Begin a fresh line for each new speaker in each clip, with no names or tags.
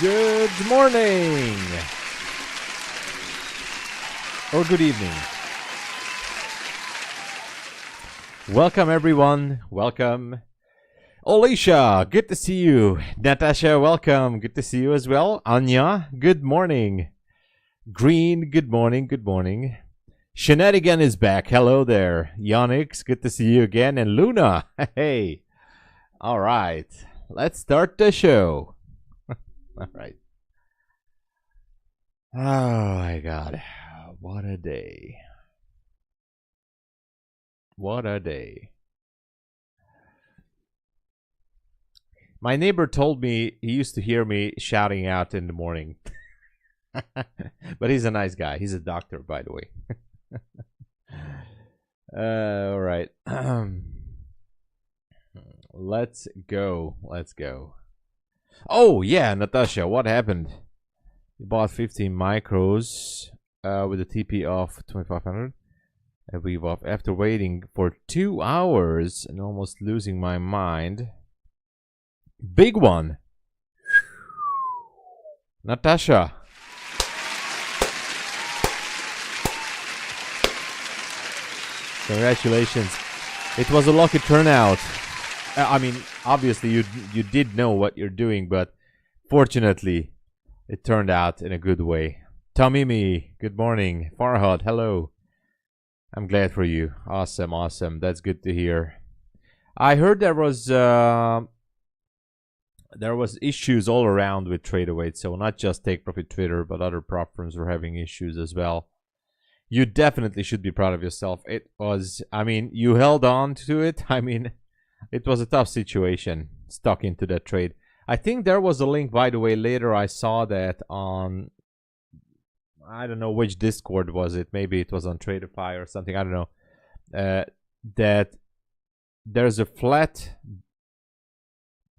Good morning or good evening. Welcome everyone. Welcome. Alicia, good to see you. Natasha, welcome. Good to see you as well. Anya, good morning. Green, good morning. Good morning. Shenanigan is back. Hello there. Yonix, good to see you again. And Luna, hey. All right. Let's start the show. All right. Oh my God. What a day. What a day. My neighbor told me he used to hear me shouting out in the morning. But he's a nice guy. He's a doctor, by the way. All right. Let's go. Let's go. Oh, yeah, Natasha, what happened? You bought 15 micros with a TP of 2500. And we bought after waiting for 2 hours and almost losing my mind. Big one. Natasha. Congratulations. It was a lucky turnout. I mean, obviously you did know what you're doing, but fortunately it turned out in a good way. Tomimi, good morning. Farhad, hello. I'm glad for you. Awesome, awesome. That's good to hear. I heard there was issues all around with TradeAway, so not just Take Profit Twitter, but other prop firms were having issues as well. You definitely should be proud of yourself. It was, I mean, you held on to it. I mean, it was a tough situation, stuck into that trade. I think there was a link, by the way, later I saw that on, I don't know which Discord was it. Maybe it was on TRADEIFY or something. I don't know. That there's a flat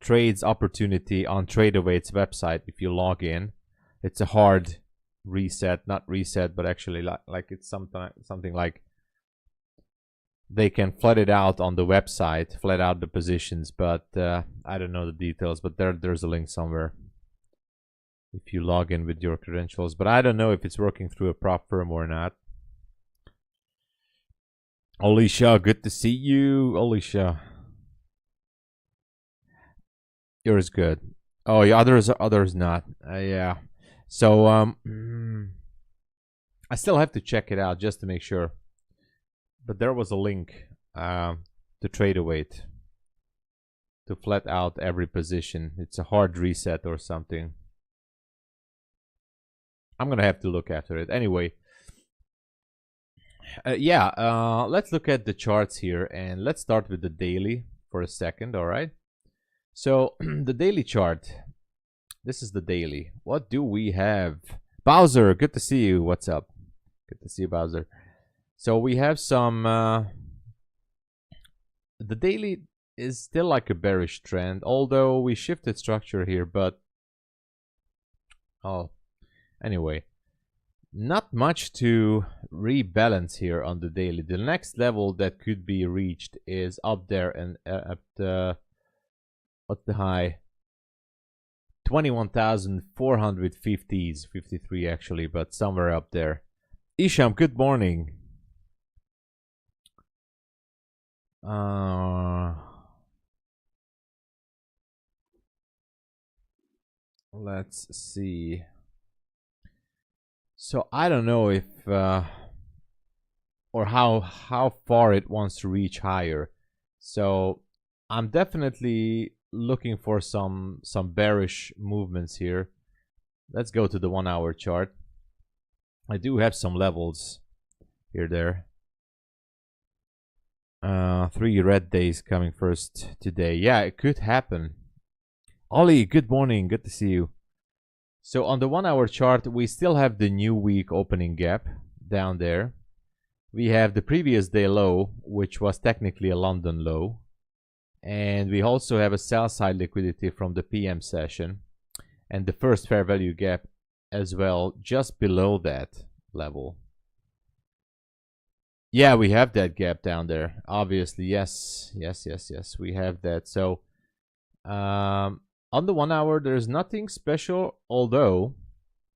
trades opportunity on TradeAway's website if you log in. It's a hard reset, not reset, but actually like it's something like they can flood it out on the website, flood out the positions, but I don't know the details, but there's a link somewhere if you log in with your credentials, but I don't know if it's working through a prop firm or not. Alicia, good to see you. Alicia, yours good. Oh yeah, others not. Yeah. So I still have to check it out just to make sure. But there was a link to TradeAway to flat out every position. It's a hard reset or something. I'm gonna have to look after it anyway. Let's look at the charts here, and let's start with the daily for a second. All right. So the daily chart. This is the daily. What do we have? Bowser, good to see you. What's up? Good to see you, Bowser. So we have some. The daily is still like a bearish trend, although we shifted structure here, but anyway, not much to rebalance here on the daily. The next level that could be reached is up there and at the high 21,450s, 53 actually, but somewhere up there. Isham, good morning. Let's see. So I don't know if or how far it wants to reach higher. So I'm definitely looking for some bearish movements here. Let's go to the 1 hour chart. I do have some levels here there. 3 red days coming first today. Yeah, it could happen. Ollie, good morning. Good to see you. So on the 1 hour chart, we still have the new week opening gap down there. We have the previous day low, which was technically a London low. And we also have a sell side liquidity from the PM session and the first fair value gap as well, just below that level. Yeah, we have that gap down there. Obviously, yes, we have that. So On the 1 hour, there's nothing special, although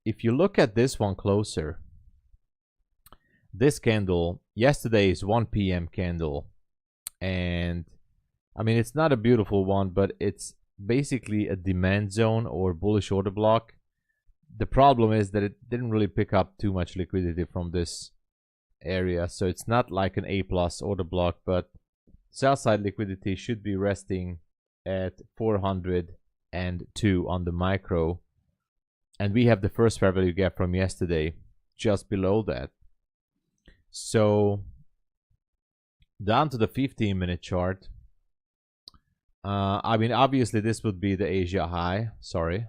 if you look at this one closer, this candle, yesterday's 1 p.m. candle, and I mean, it's not a beautiful one, but it's basically a demand zone or bullish order block. The problem is that it didn't really pick up too much liquidity from this area, so it's not like an A plus order block, but sell side liquidity should be resting at 402 on the micro, and we have the first fair value gap from yesterday just below that. So down to the 15-minute chart, I mean, obviously this would be the Asia high. Sorry,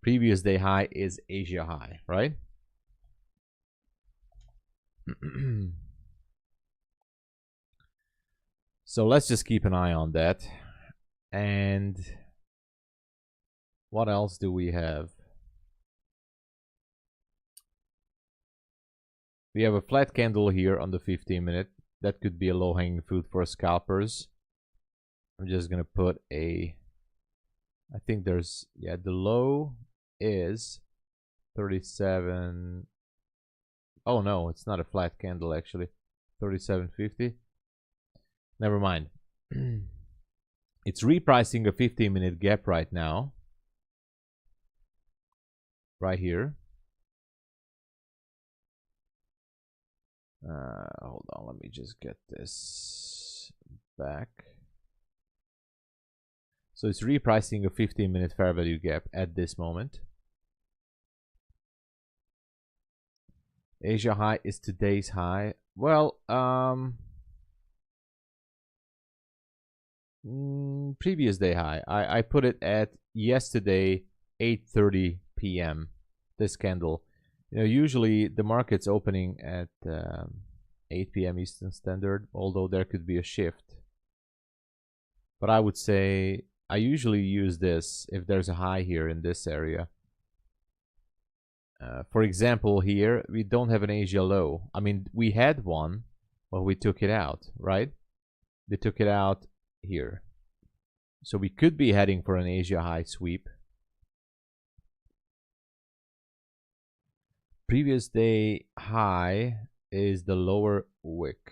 previous day high is Asia high, right? So let's just keep an eye on that. And what else do we have? We have a flat candle here on the 15-minute. That could be a low-hanging fruit for scalpers. I'm just gonna put a, I think there's, yeah, the low is 37. Oh no, it's not a flat candle actually. 37.50. Never mind. It's repricing a 15-minute gap right now. Right here. Hold on, let me just get this back. So it's repricing a 15-minute fair value gap at this moment. Asia high is today's high. Well, previous day high. I put it at yesterday 8:30 p.m. This candle. You know, usually the market's opening at 8 p.m. Eastern Standard, although there could be a shift. But I would say I usually use this if there's a high here in this area. For example, here we don't have an Asia low. I mean, we had one, but we took it out, right? They took it out here. So we could be heading for an Asia high sweep. Previous day high is the lower wick.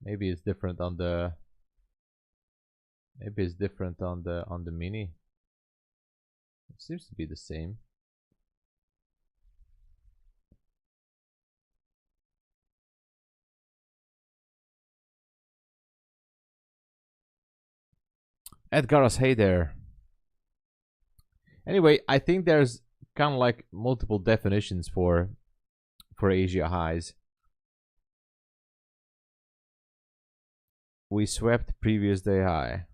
Maybe it's different on the on the mini. It seems to be the same. Edgaras, hey there. Anyway, I think there's kind of like multiple definitions for Asia highs. We swept previous day high.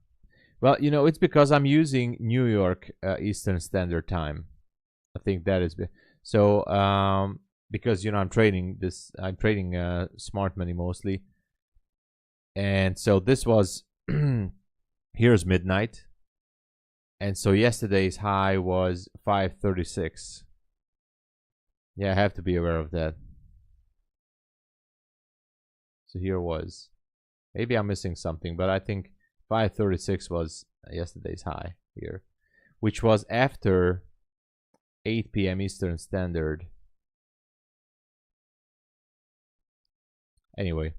Well, you know, it's because I'm using New York Eastern Standard Time. I think that is so. Because you know I'm trading smart money mostly, and so this was here's midnight, and so yesterday's high was 5:36. Yeah, I have to be aware of that. So here was, maybe I'm missing something, but I think 5:36 was yesterday's high here, which was after 8 p.m. Eastern Standard. Anyway.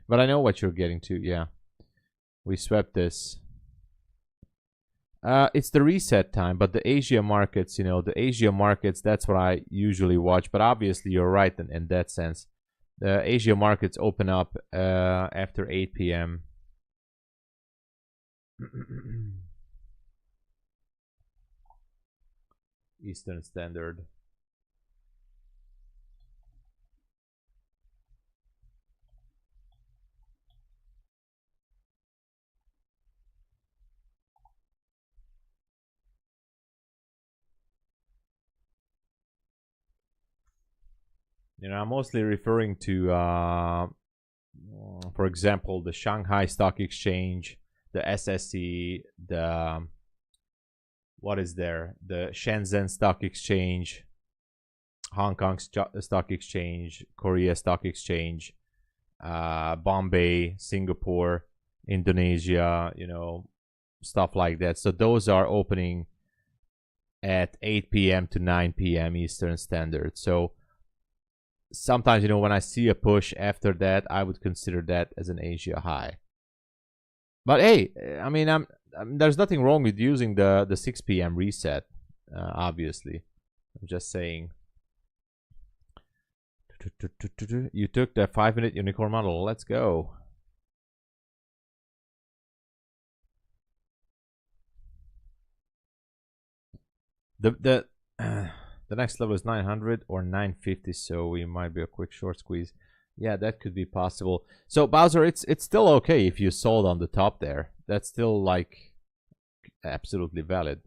But I know what you're getting to, yeah. We swept this. It's the reset time, but the Asia markets, you know, that's what I usually watch. But obviously, you're right in that sense. The Asia markets open up after 8 p.m. Eastern Standard. You know, I'm mostly referring to for example, the Shanghai Stock Exchange, the SSE, the what is there? The Shenzhen Stock Exchange, Hong Kong Stock Exchange, Korea Stock Exchange, Bombay, Singapore, Indonesia, you know, stuff like that. So those are opening at 8 p.m. to 9 p.m. Eastern Standard. So sometimes, you know, when I see a push after that, I would consider that as an Asia high. But hey, I mean, there's nothing wrong with using the 6 p.m. reset, obviously. I'm just saying. You took the 5-minute unicorn model. Let's go. The next level is 900 or 950, so we might be a quick short squeeze. Yeah, that could be possible. So Bowser, it's still okay if you sold on the top there. That's still like absolutely valid,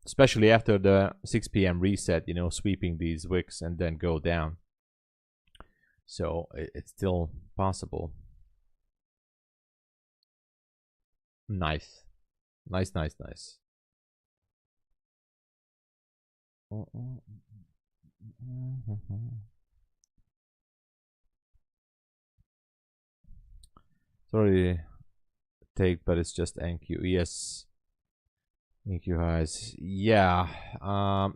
especially after the 6 p.m. reset. You know, sweeping these wicks and then go down. So it's still possible. Nice, nice, nice, nice. Sorry, take, but it's just NQ. Yes, NQ highs. Yeah,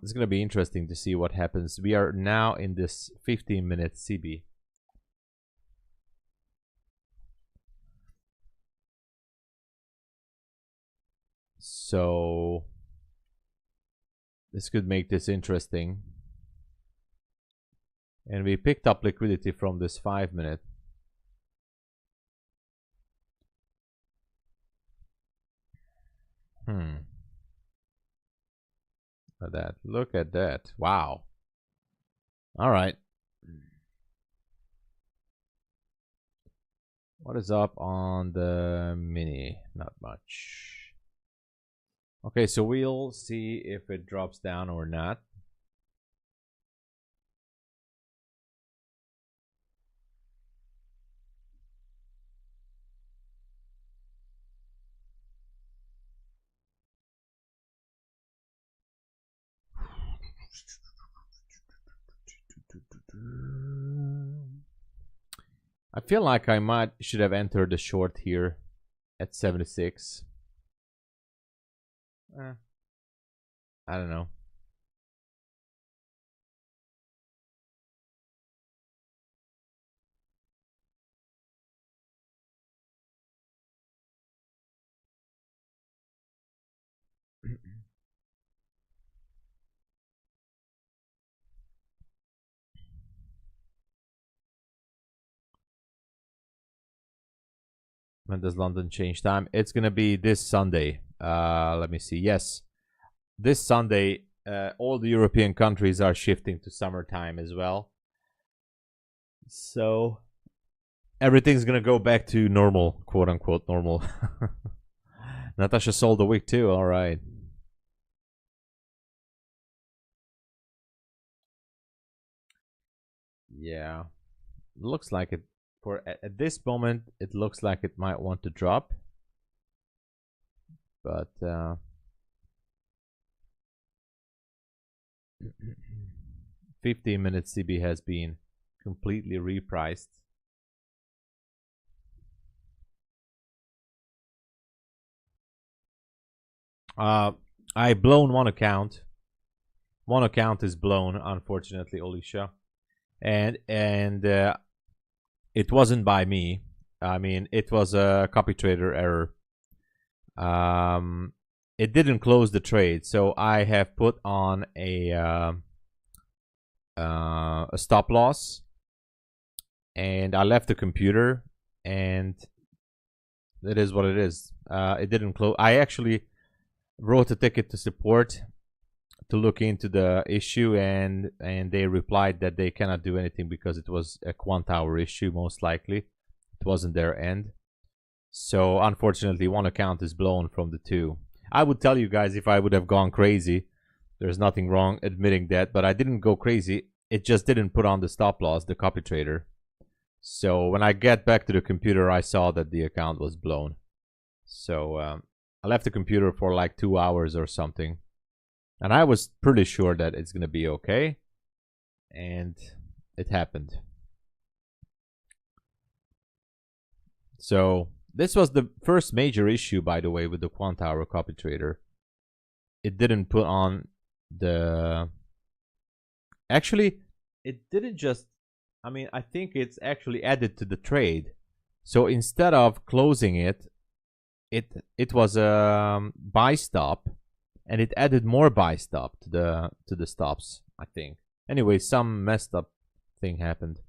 it's gonna be interesting to see what happens. We are now in this 15-minute CB. So this could make this interesting. And we picked up liquidity from this 5-minute. Look at that. Wow. All right. What is up on the mini? Not much. Okay, so we'll see if it drops down or not. I feel like I should have entered the short here at 76. I don't know. When does London change time? It's gonna be this Sunday. Let me see. Yes, this Sunday, all the European countries are shifting to summertime as well. So everything's gonna go back to normal, quote unquote normal. Natasha sold a week too. All right. Yeah, looks like it. For at this moment, it looks like it might want to drop, but 15-minute CB has been completely repriced. I blown one account. One account is blown, unfortunately, Alicia, and it wasn't by me. I mean, it was a copy trader error. It didn't close the trade, so I have put on a stop loss, and I left the computer, and it is what it is. It didn't close. I actually wrote a ticket to support to look into the issue, and they replied that they cannot do anything because it was a quant hour issue, most likely. It wasn't their end. So unfortunately, one account is blown from the two. I would tell you guys if I would have gone crazy. There's nothing wrong admitting that, but I didn't go crazy. It just didn't put on the stop loss, the copy trader. So when I get back to the computer, I saw that the account was blown. So I left the computer for like 2 hours or something. And I was pretty sure that it's going to be okay. And it happened. So this was the first major issue, by the way, with the Quant Hour copy trader. It didn't put on the... Actually, it didn't just... I mean, I think it's actually added to the trade. So instead of closing it, it was a buy stop, and it added more buy stop to the stops, I think. Anyway, some messed up thing happened.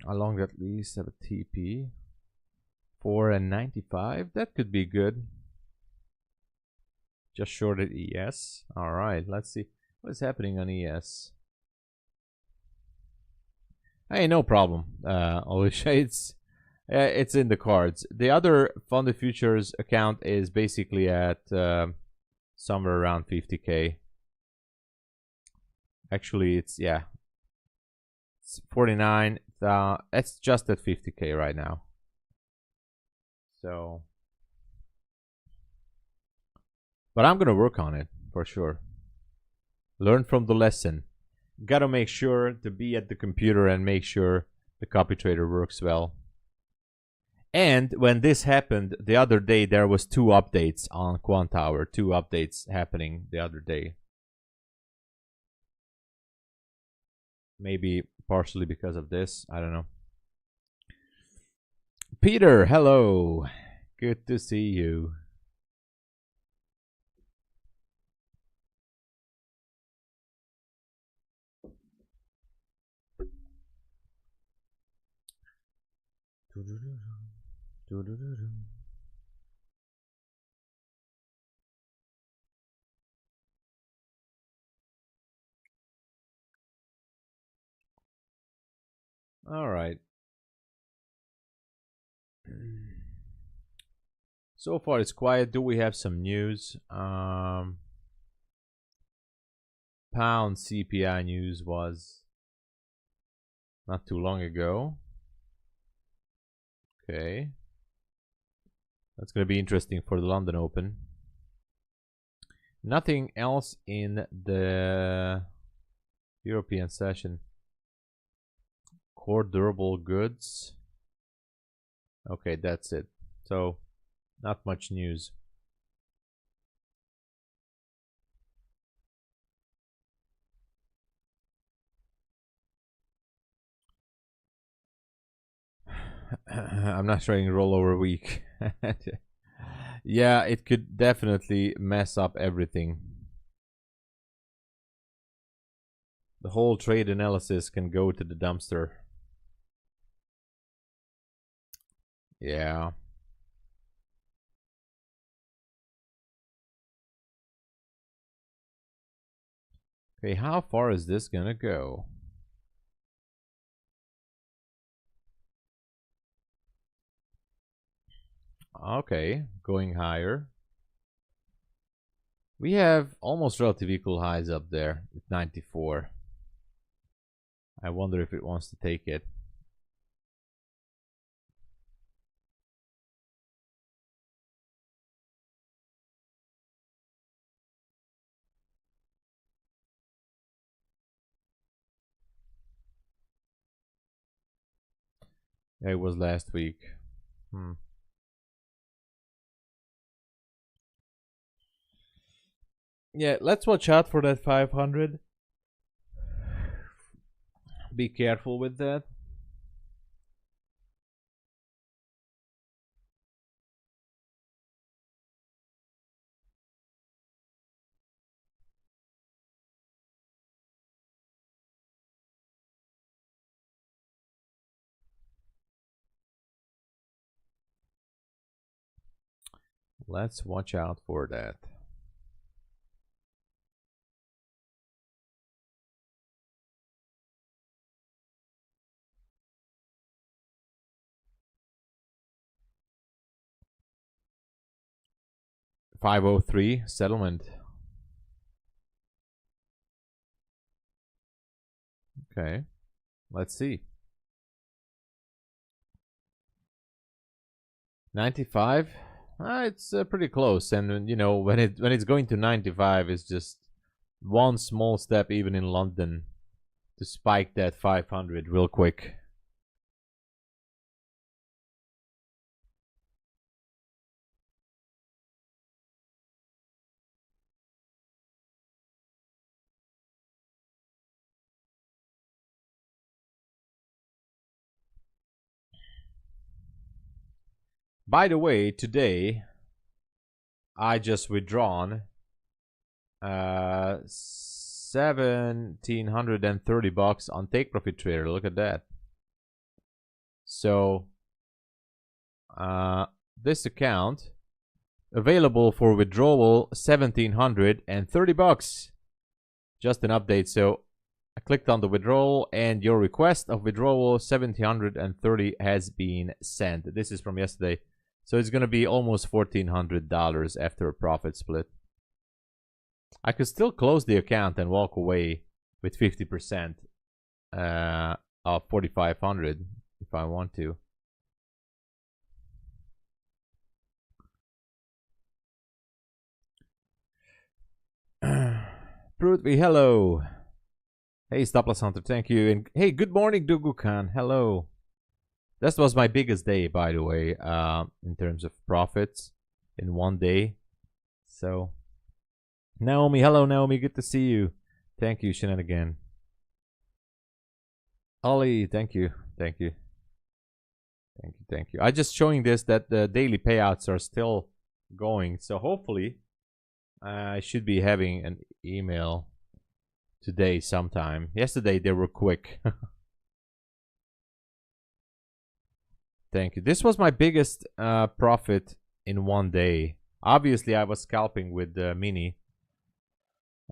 How long at least have a TP? 4.95. That could be good. Just shorted ES. All right, let's see what's happening on ES. Hey, no problem. Alicia, it's in the cards. The other funded futures account is basically at somewhere around 50K. Actually, it's 49. It's just at 50K right now. So, but I'm gonna work on it for sure. Learn from the lesson. Gotta make sure to be at the computer and make sure the copy trader works well. And when this happened the other day, there was 2 updates on Quant Hour. 2 updates happening the other day. Maybe partially because of this. I don't know. Peter, hello. Good to see you. All right. So far it's quiet. Do we have some news? Pound CPI news was not too long ago. Okay. That's going to be interesting for the London Open. Nothing else in the European session. Core durable goods. Okay, that's it. So, not much news. I'm not showing rollover week. Yeah, it could definitely mess up everything. The whole trade analysis can go to the dumpster. Yeah. Okay, how far is this gonna go? Okay, going higher. We have almost relative equal highs up there at 94. I wonder if it wants to take it. It was last week. Yeah, let's watch out for that 500. Be careful with that. Let's watch out for that. $503 settlement. Okay. Let's see. 95. It's pretty close, and you know when it's going to 95, it's just one small step, even in London, to spike that 500 real quick. By the way, today I just withdrawn $1,730 on Take Profit Trader. Look at that. So this account available for withdrawal $1,730. Just an update. So I clicked on the withdrawal, and your request of withdrawal 1,730 has been sent. This is from yesterday. So it's going to be almost $1,400 after a profit split. I could still close the account and walk away with 50% of 4,500 if I want to. Prudvi, hello. Hey, Stop Loss Hunter, thank you. And hey, good morning, Dugukan. Hello. This was my biggest day, by the way, in terms of profits in one day. So, Naomi, hello, Naomi. Good to see you. Thank you, Shenanigan. Ollie, thank you. Thank you. Thank you. Thank you. I just showing this that the daily payouts are still going. So, hopefully, I should be having an email today sometime. Yesterday, they were quick. Thank you. This was my biggest profit in one day. Obviously, I was scalping with the mini,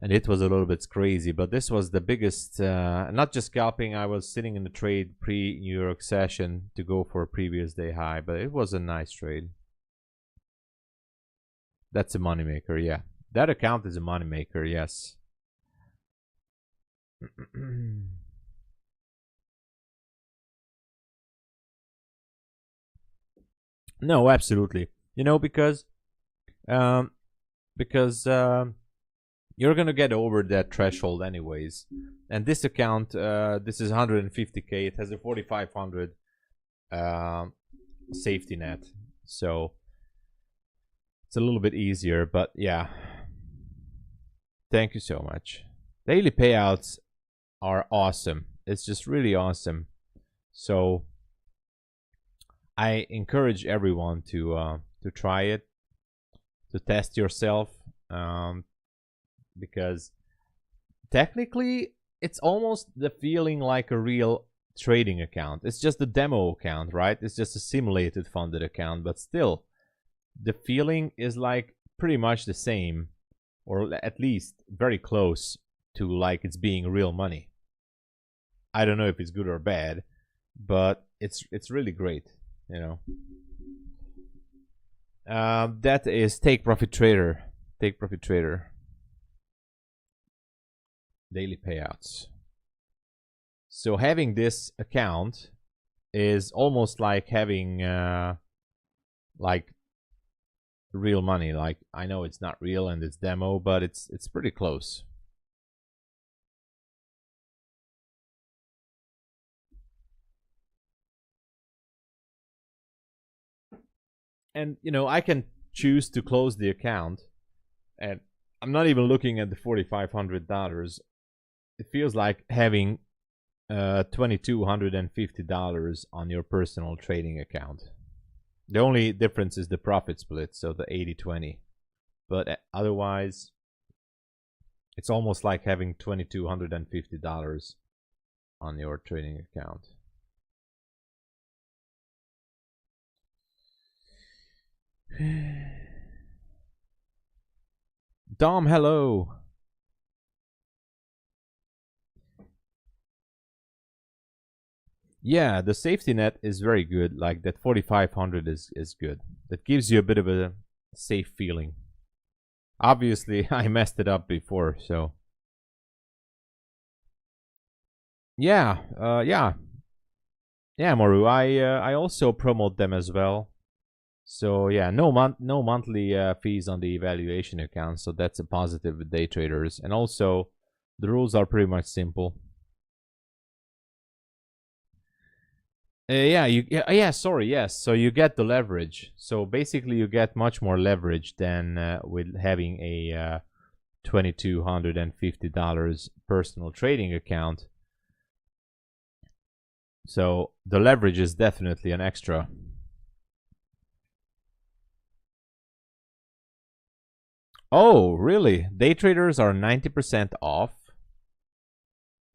and it was a little bit crazy. But this was the biggest. Not just scalping. I was sitting in the trade pre-New York session to go for a previous day high. But it was a nice trade. That's a moneymaker. Yeah, that account is a moneymaker. Yes. No, absolutely. You know, because you're gonna get over that threshold anyways. And this account, this is 150K. It has a 4,500 safety net, so it's a little bit easier. But yeah, thank you so much. Daily payouts are awesome. It's just really awesome. So I encourage everyone to try it, to test yourself, because technically it's almost the feeling like a real trading account. It's just a demo account, right? It's just a simulated funded account, but still the feeling is like pretty much the same, or at least very close to like it's being real money. I don't know if it's good or bad, but it's really great. You know, that is Take Profit Trader. Take Profit Trader. Daily payouts. So having this account is almost like having like real money. Like, I know it's not real and it's demo, but it's pretty close. And you know, I can choose to close the account, and I'm not even looking at the $4,500. It feels like having $2,250 on your personal trading account. The only difference is the profit split, so the 80-20. But otherwise, it's almost like having $2,250 on your trading account. Dom, hello. Yeah, the safety net is very good. Like that 4,500 is good. That gives you a bit of a safe feeling. Obviously, I messed it up before, so Yeah, yeah, Moru. I also promote them as well. So yeah, no monthly fees on the evaluation account. So that's a positive with day traders. And also, the rules are pretty much simple. Yeah, sorry, yes. So you get the leverage. So basically, you get much more leverage than with having a $2,250 personal trading account. So the leverage is definitely an extra. Oh, really? Day traders are 90% off?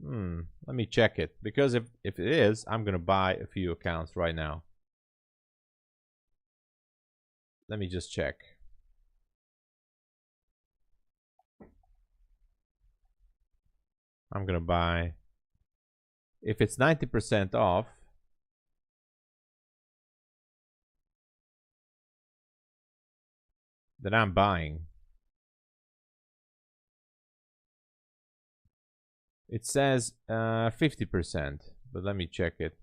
Let me check it. Because if it is, I'm going to buy a few accounts right now. Let me just check. I'm going to buy. If it's 90% off, then I'm buying. It says 50%, but let me check it.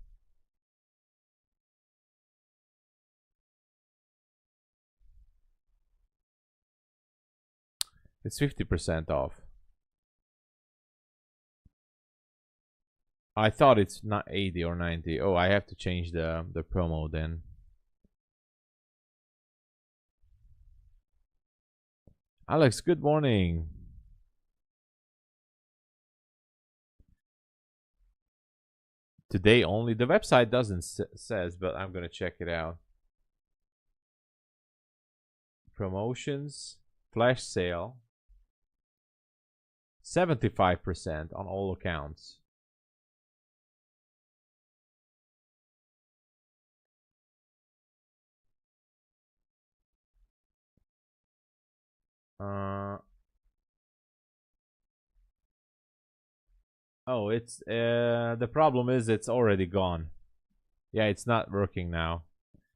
It's 50% off. I thought it's not 80 or 90. Oh, I have to change the promo then. Alex, good morning. Today only. The website doesn't says, but I'm gonna check it out. Promotions, flash sale, 75% on all accounts. Oh, it's the problem is it's already gone. Yeah, it's not working now.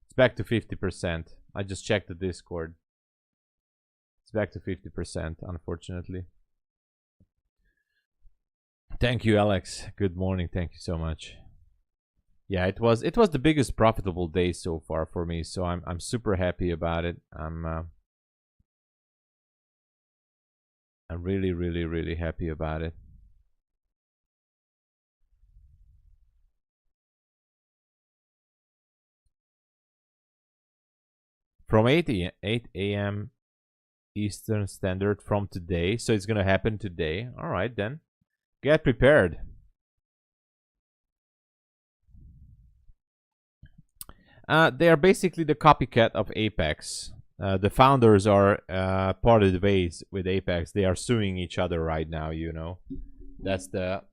It's back to 50%. I just checked the Discord. It's back to 50%, unfortunately. Thank you, Alex. Good morning. Thank you so much. Yeah, it was the biggest profitable day so far for me, so I'm super happy about it. I'm really happy about it. From 8 a.m. Eastern Standard from today, so it's gonna happen today. All right, then get prepared. They are basically the copycat of Apex. The founders are parted ways with Apex. They are suing each other right now. You know, that's the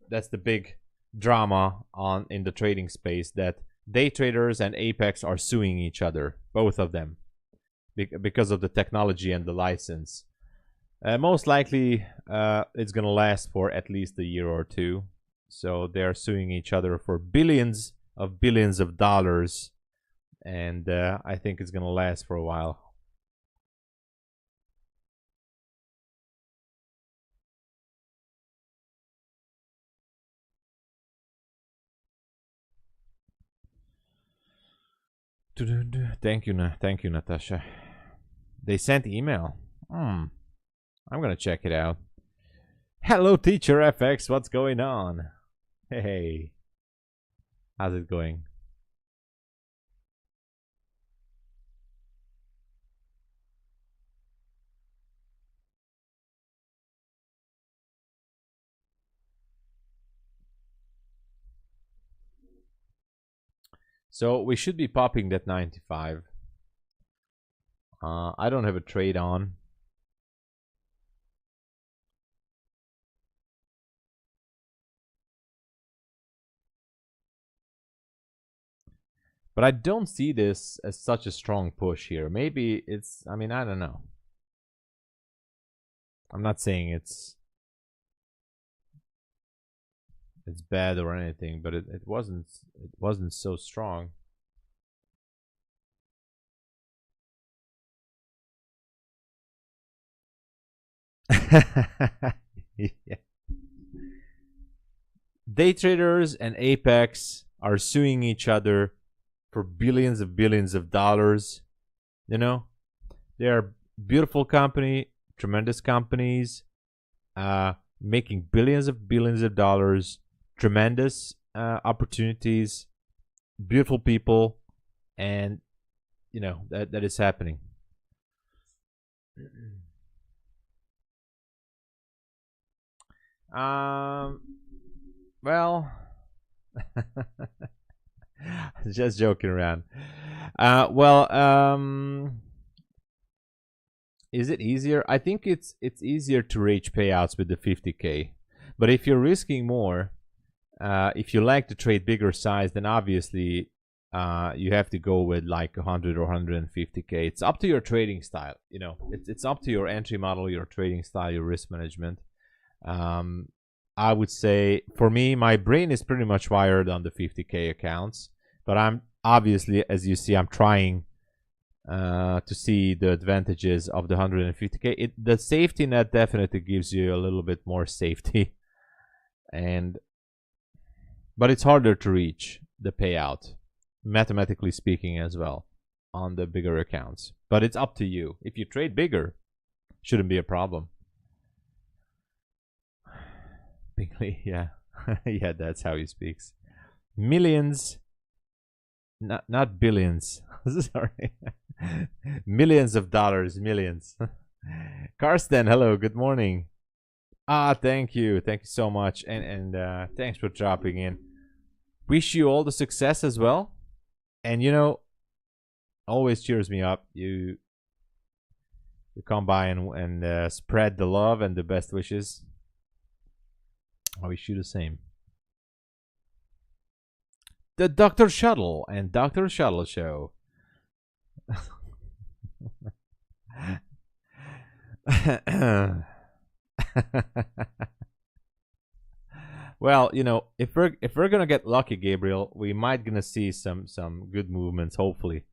big drama on in the trading space, that day traders and Apex are suing each other, both of them, because of the technology and the license. Most likely, it's gonna last for at least a year or two. So they are suing each other for billions of dollars, and I think it's gonna last for a while. Thank you, Natasha. They sent email. I'm gonna check it out. Hello, teacher FX. What's going on? Hey, how's it going? So we should be popping that 95. I don't have a trade on. But I don't see this as such a strong push here. Maybe it's, I mean, I don't know. I'm not saying it's bad or anything, but it wasn't so strong. Yeah. day traders and Apex are suing each other for billions of dollars. You know, they are beautiful company, tremendous companies, making billions of dollars, tremendous opportunities, beautiful people, and you know that is happening. Well, just joking around. Is it easier? I think it's easier to reach payouts with the 50K. But if you're risking more, if you like to trade bigger size, then obviously you have to go with like 100 or 150K. It's up to your trading style. You know, it's up to your entry model, your trading style, your risk management. I would say for me, my brain is pretty much wired on the 50K accounts, but I'm obviously, as you see, I'm trying to see the advantages of the 150K. The safety net definitely gives you a little bit more safety, but it's harder to reach the payout, mathematically speaking, as well, on the bigger accounts. But it's up to you. If you trade bigger, shouldn't be a problem. Bingley, yeah. Yeah, that's how he speaks. Millions, not billions. Sorry. Millions of dollars, millions. Karsten, hello, good morning. Thank you so much, and thanks for dropping in. Wish you all the success as well, and you know, always cheers me up. You come by and spread the love and the best wishes. I wish you the same. The Dr. Shuttle and Dr. Shuttle Show. Well, you know, if we're gonna get lucky, Gabriel, we might gonna see some good movements, hopefully,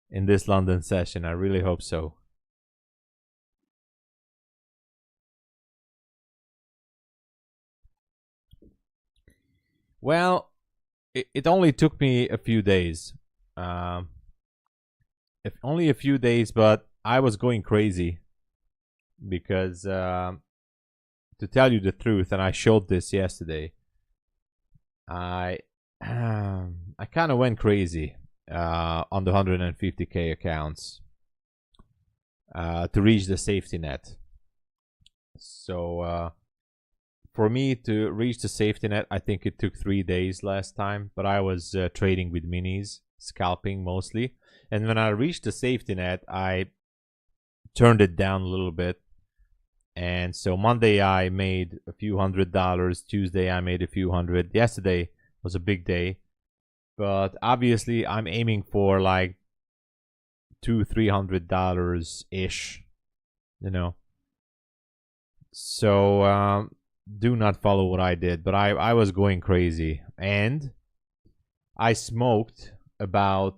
in this London session. I really hope so. Well, it only took me a few days. If only a few days, but I was going crazy because, to tell you the truth, and I showed this yesterday, I kind of went crazy on the 150K accounts to reach the safety net. So for me to reach the safety net, I think it took 3 days last time, but I was trading with minis, scalping mostly. And when I reached the safety net, I turned it down a little bit. And so Monday I made a few $100. Tuesday I made a few hundred. Yesterday was a big day. But obviously I'm aiming for like $200-300-ish, you know. So do not follow what I did, but I was going crazy, and I smoked 5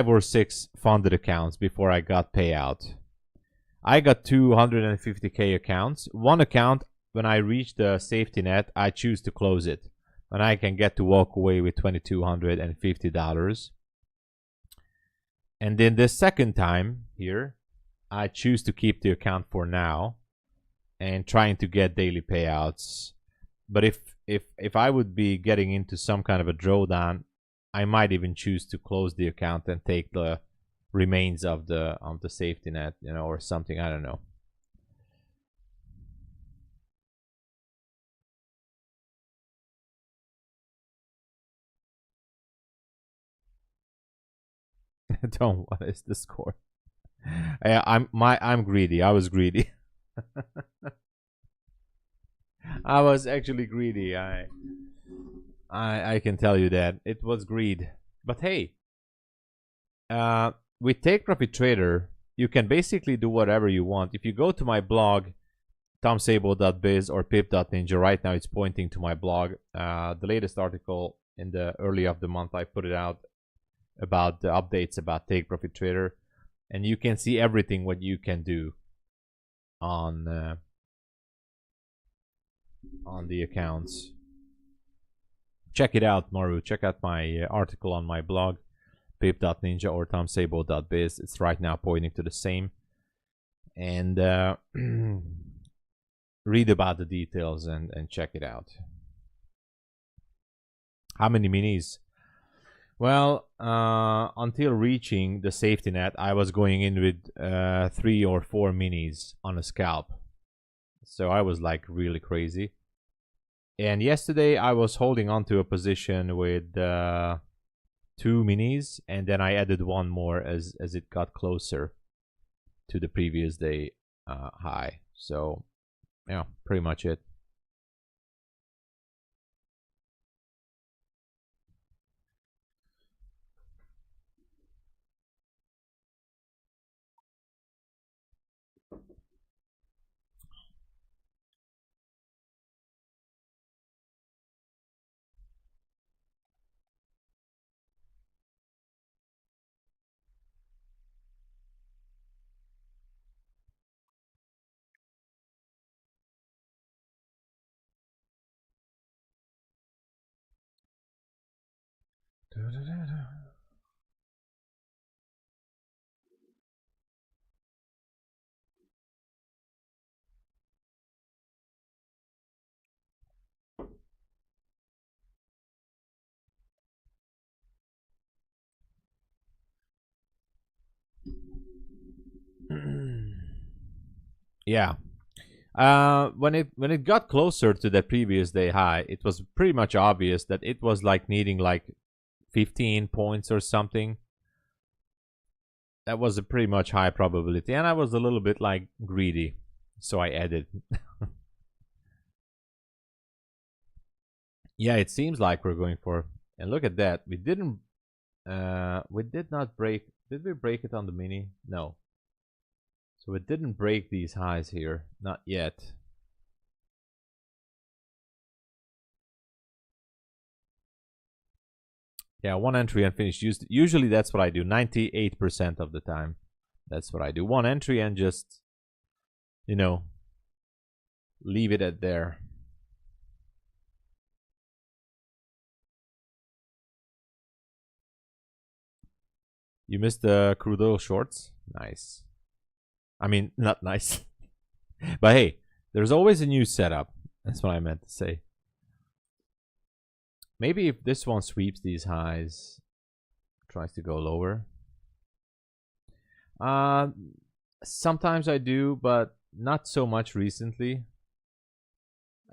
or 6 funded accounts before I got payout. I got 250K accounts. One account, when I reach the safety net, I choose to close it, and I can get to walk away with $2,250. And then the second time here, I choose to keep the account for now and trying to get daily payouts. But if I would be getting into some kind of a drawdown, I might even choose to close the account and take the remains of the safety net, you know, or something. I don't know. Don't. What is the score? I'm greedy. I was greedy. I was actually greedy. I can tell you that it was greed. But hey, with Take Profit Trader, you can basically do whatever you want. If you go to my blog, tomsabo.biz or pip.ninja, right now it's pointing to my blog. The latest article in the early of the month, I put it out about the updates about Take Profit Trader, and you can see everything what you can do on on the accounts. Check it out, Maru. Check out my article on my blog, pip.ninja or tomsabo.biz. It's right now pointing to the same. And read about the details and check it out. How many minis? Well, until reaching the safety net, I was going in with 3 or 4 minis on a scalp. So I was like really crazy. And yesterday I was holding on to a position with 2 minis, and then I added 1 more as it got closer to the previous day high. So yeah, pretty much it. Yeah. When it got closer to the previous day high, it was pretty much obvious that it was like needing like 15 points or something. That was a pretty much high probability, and I was a little bit like greedy, so I added. Yeah, it seems like we're going for, and look at that. We did not break. Did we break it on the mini? No. So it didn't break these highs here, not yet. Yeah, 1 entry and finish. Usually that's what I do. 98% of the time, that's what I do. 1 entry and just, you know, leave it at there. You missed the crude oil shorts. Nice. I mean, not nice. But hey, there's always a new setup. That's what I meant to say. Maybe if this one sweeps these highs, tries to go lower. Sometimes I do, but not so much recently.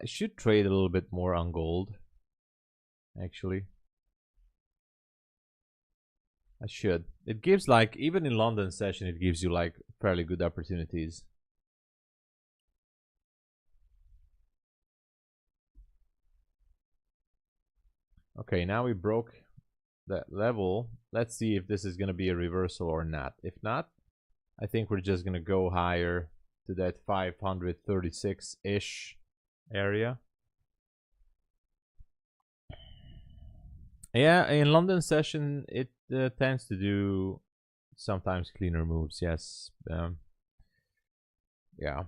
I should trade a little bit more on gold, actually. I should. It gives like, even in London session, it gives you like fairly good opportunities. Okay, now we broke that level. Let's see if this is going to be a reversal or not. If not, I think we're just going to go higher to that 536-ish area. Yeah, in London session, it tends to do sometimes cleaner moves, yes. Yeah.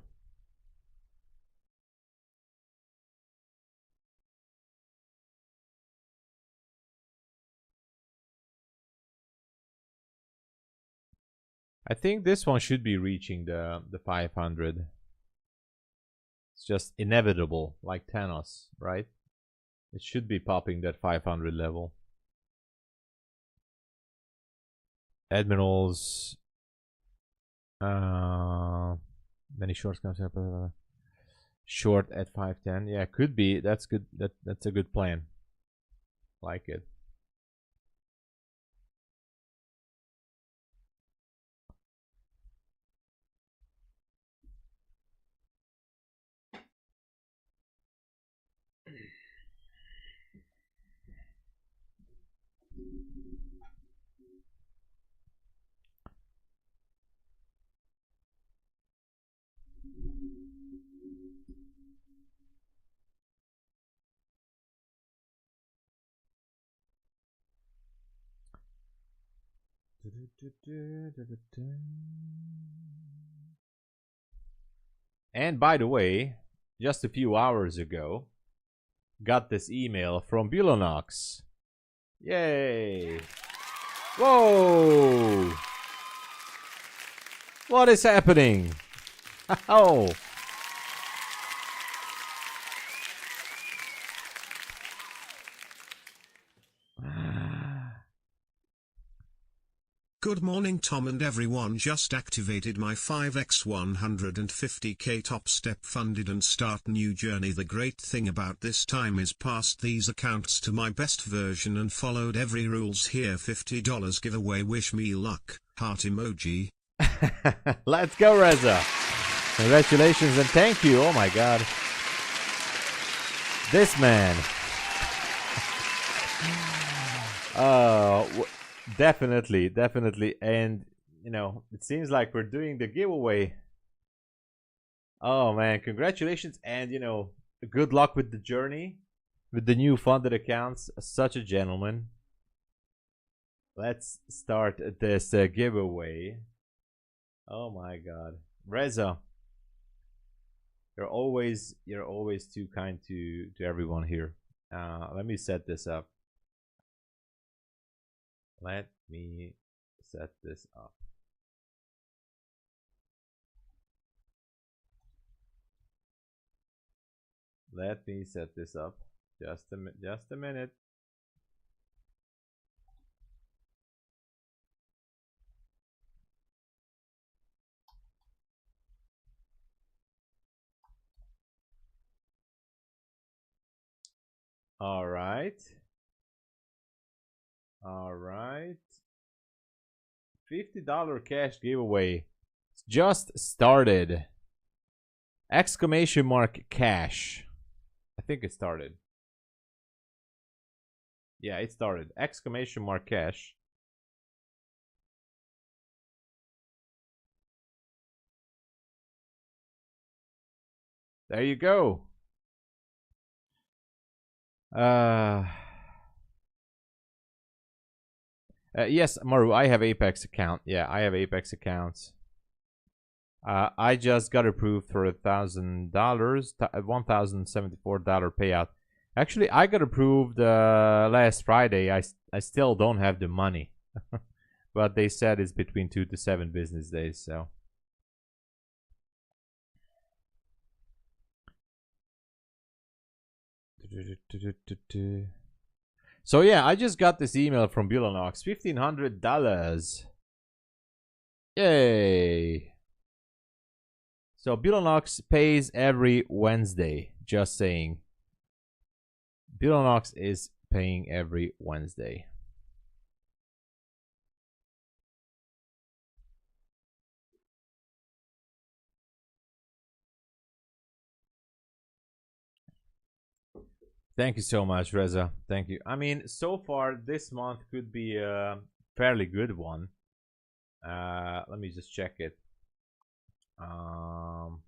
I think this one should be reaching the 500. It's just inevitable, like Thanos, right? It should be popping that 500 level. Admirals. Many shorts comes up. Short at 510. Yeah, could be. That's good. That's a good plan. Like it. And by the way, just a few hours ago, got this email from Bulenox. Yay! Whoa! What is happening? Oh!
Good morning, Tom and everyone. Just activated my 5x 150k top step funded and start new journey. The great thing about this time is passed these accounts to my best version and followed every rules here. $50 giveaway. Wish me luck. Heart emoji.
Let's go, Reza. Congratulations and thank you. Oh my god. This man. Definitely. And, you know, it seems like we're doing the giveaway. Oh, man. Congratulations. And, you know, good luck with the journey, with the new funded accounts. Such a gentleman. Let's start this giveaway. Oh, my God. Reza, you're always too kind to everyone here. Let me set this up. Let me set this up. Let me set this up. Just a minute. All right. $50 cash giveaway just started. Exclamation mark cash. I think it started. Yeah, it started. Exclamation mark cash. There you go. Yes, Maru, I have Apex account. Yeah, I have Apex accounts. I just got approved for $1,000, $1,074 payout. Actually, I got approved last Friday. I still don't have the money, but they said it's between 2 to 7 business days. So yeah, I just got this email from Bulenox, $1,500. Yay! So Bulenox pays every Wednesday. Just saying. Bulenox is paying every Wednesday. Thank you so much, Reza. Thank you. I mean, so far this month could be a fairly good one. Let me just check it. Hold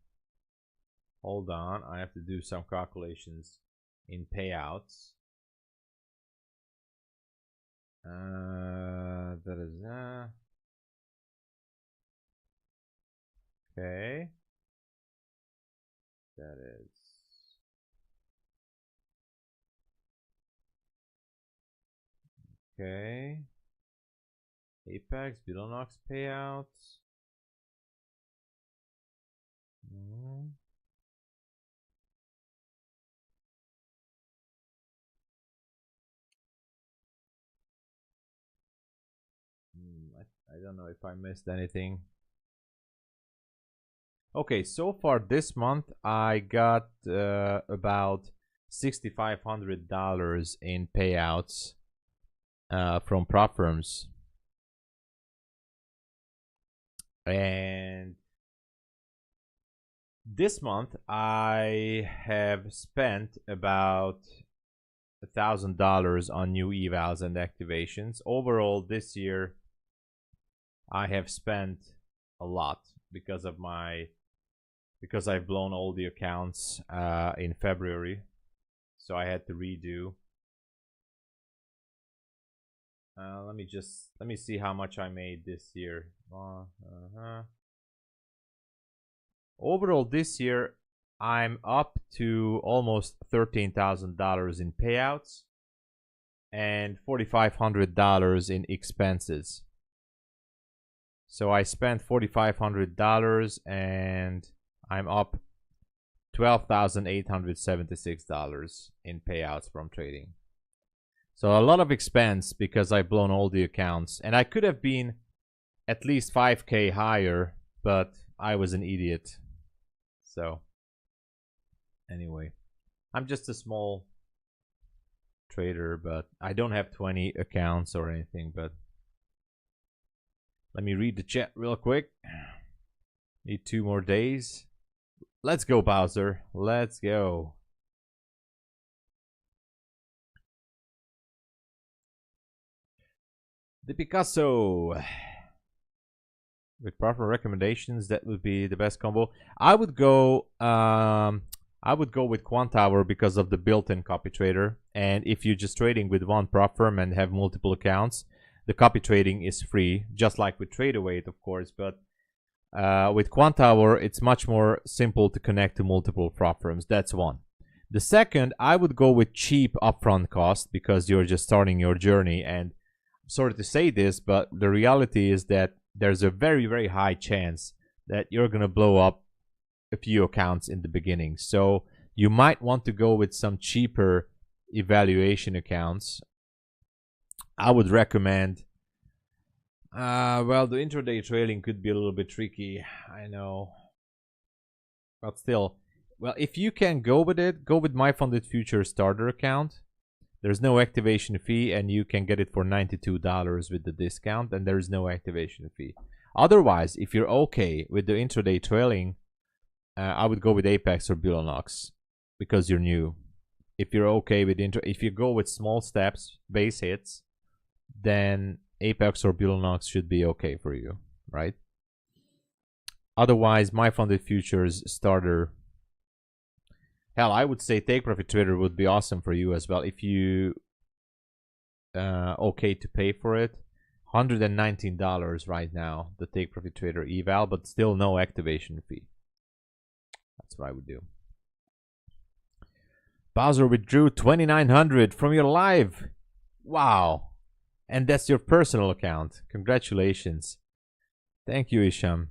on, I have to do some calculations in payouts. That is okay. That is okay. Apex, Bulenox payouts. I don't know if I missed anything. Okay, so far this month I got about $6,500 in payouts from prop firms, and this month I have spent about $1,000 on new evals and activations. Overall, this year I have spent a lot because I've blown all the accounts in February, so I had to redo. Let me see how much I made this year. Overall this year I'm up to almost $13,000 in payouts and $4,500 in expenses. So I spent $4,500 and I'm up $12,876 in payouts from trading. So a lot of expense because I've blown all the accounts, and I could have been at least 5K higher, but I was an idiot. So anyway, I'm just a small trader, but I don't have 20 accounts or anything. But let me read the chat real quick. Need 2 more days. Let's go, Bowser. Let's go. The Picasso. With proper recommendations, that would be the best combo. I would go with Quant Tower because of the built-in copy trader. And if you're just trading with one prop firm and have multiple accounts, the copy trading is free, just like with TradeAway, of course. But with Quant Tower, it's much more simple to connect to multiple prop firms. That's one. The second, I would go with cheap upfront cost because you're just starting your journey. And I'm sorry to say this, but the reality is that there's a very, very high chance that you're going to blow up a few accounts in the beginning. So you might want to go with some cheaper evaluation accounts. I would recommend, well, the intraday trailing could be a little bit tricky, I know. But still, well, if you can go with it, go with MyFundedFutures starter account. There's no activation fee, and you can get it for $92 with the discount, and there's no activation fee. Otherwise, if you're okay with the intraday trailing, I would go with Apex or Bulenox because you're new. If you're okay with if you go with small steps, base hits, then Apex or Bulenox should be okay for you, right? Otherwise, MyFundedFutures starter. Hell, I would say Take Profit Trader would be awesome for you as well if you okay to pay for it. $119 right now, the Take Profit Trader eval, but still no activation fee. That's what I would do. Bowser withdrew $2,900 from your live. Wow. And that's your personal account. Congratulations. Thank you, Isham.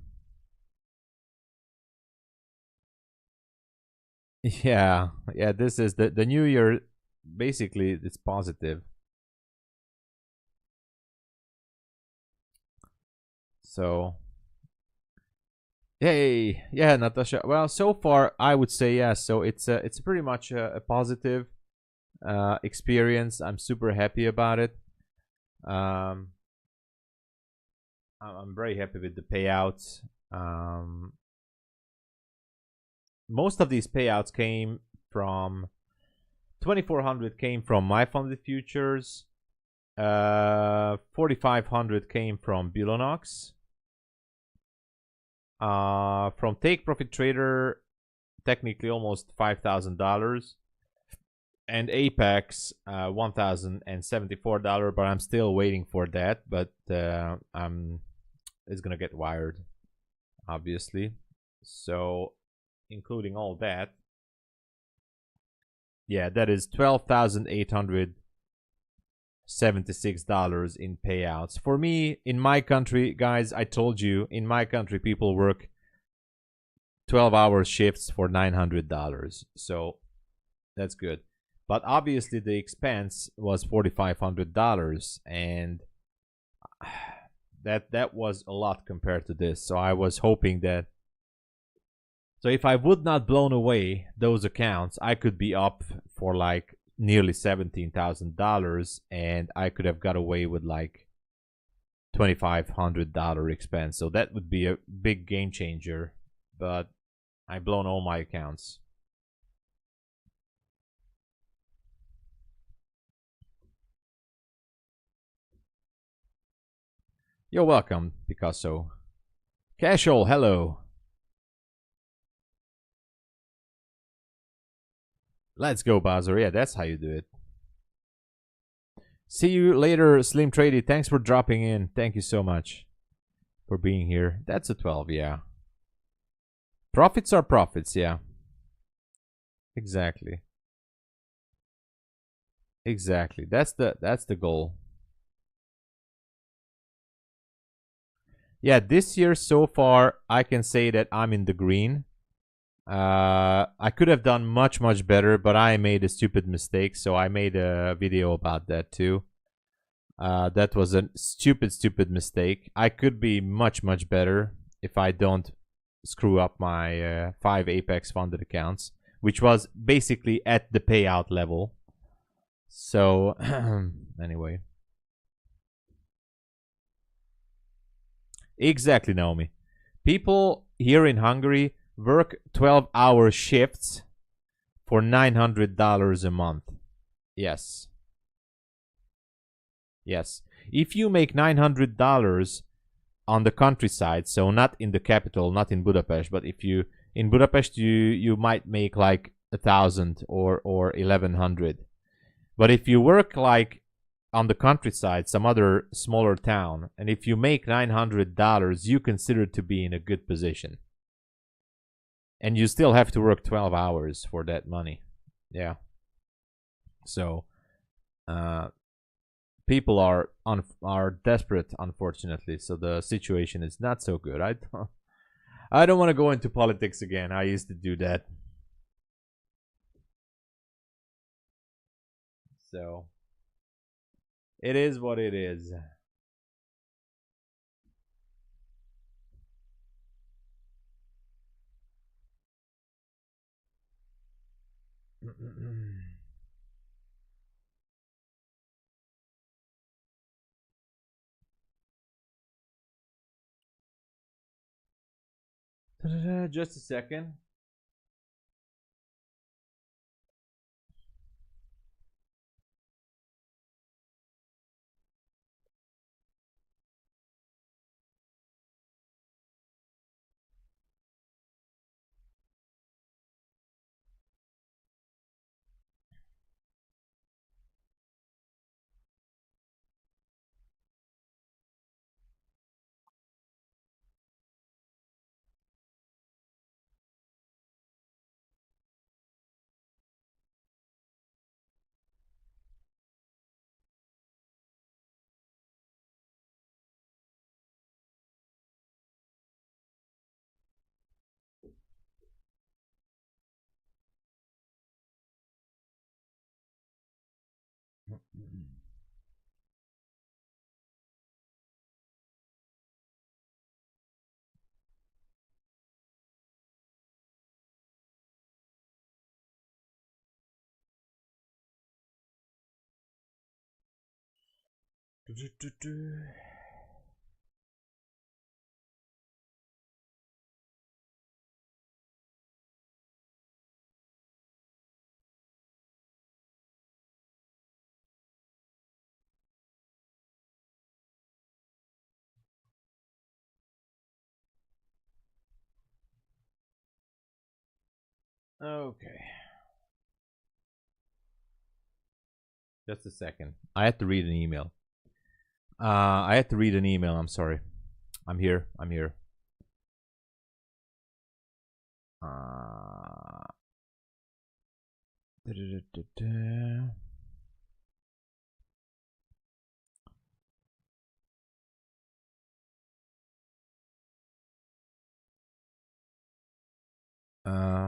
Yeah, this is the new year. Basically, it's positive. So, yay, yeah, Natasha. Well, so far I would say yes. So it's pretty much a positive experience. I'm super happy about it. I'm very happy with the payouts. Most of these payouts came from 2,400 came from MyFundedFutures. 4,500 came from Bulenox. From Take Profit Trader, technically almost $5,000. And Apex, $1,074, but I'm still waiting for that. But it's gonna get wired, obviously. So, including all that, yeah, that is $12,876 in payouts. For me, in my country, guys, I told you, in my country, people work 12-hour shifts for $900. So that's good. But obviously, the expense was $4,500, and that was a lot compared to this. So I was hoping that. So if I would not blown away those accounts, I could be up for like nearly $17,000, and I could have got away with like $2,500 expense. So that would be a big game changer. But I blown all my accounts. You're welcome, Picasso. Casual, hello. Let's go, Bowser. Yeah, that's how you do it. See you later, Slim Trady. Thanks for dropping in. Thank you so much for being here. That's a 12, yeah. Profits are profits, yeah. Exactly. Exactly. That's the goal. Yeah, this year so far, I can say that I'm in the green. I could have done much better, but I made a stupid mistake, so I made a video about that too. That was a stupid mistake. I could be much better if I don't screw up my 5 Apex funded accounts, which was basically at the payout level. So anyway. Exactly, Naomi. People here in Hungary work 12-hour shifts for $900 a month. Yes. Yes. If you make $900 on the countryside, so not in the capital, not in Budapest, but if you in Budapest you might make like 1,000 or 1,100. But if you work like on the countryside, some other smaller town, and if you make $900, you consider to be in a good position. And you still have to work 12 hours for that money. Yeah. So, people are desperate, unfortunately. So the situation is not so good. I don't want to go into politics again. I used to do that. So it is what it is. Just a second. Okay. Just a second. I had to read an email. I had to read an email. I'm sorry. I'm here. I'm here.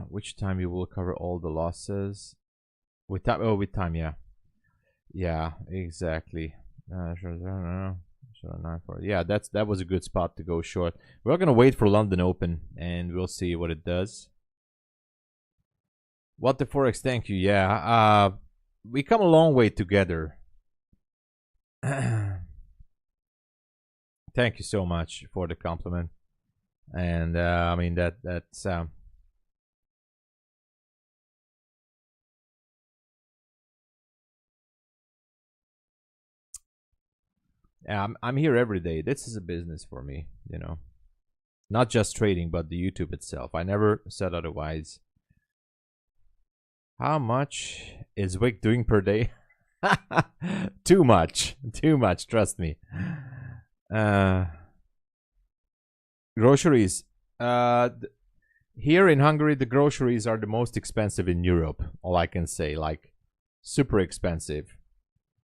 Which time you will cover all the losses? With time? Oh, with time. Yeah. Yeah. Exactly. Yeah, that was a good spot to go short. We're gonna wait for London Open, and we'll see what it does. What the Forex? Thank you. Yeah. We come a long way together. Thank you so much for the compliment. And I mean that's yeah, I'm here every day. This is a business for me, you know. Not just trading, but the YouTube itself. I never said otherwise. How much is Wick doing per day? Too much. Too much, trust me. Groceries. Here in Hungary, the groceries are the most expensive in Europe. All I can say, like super expensive.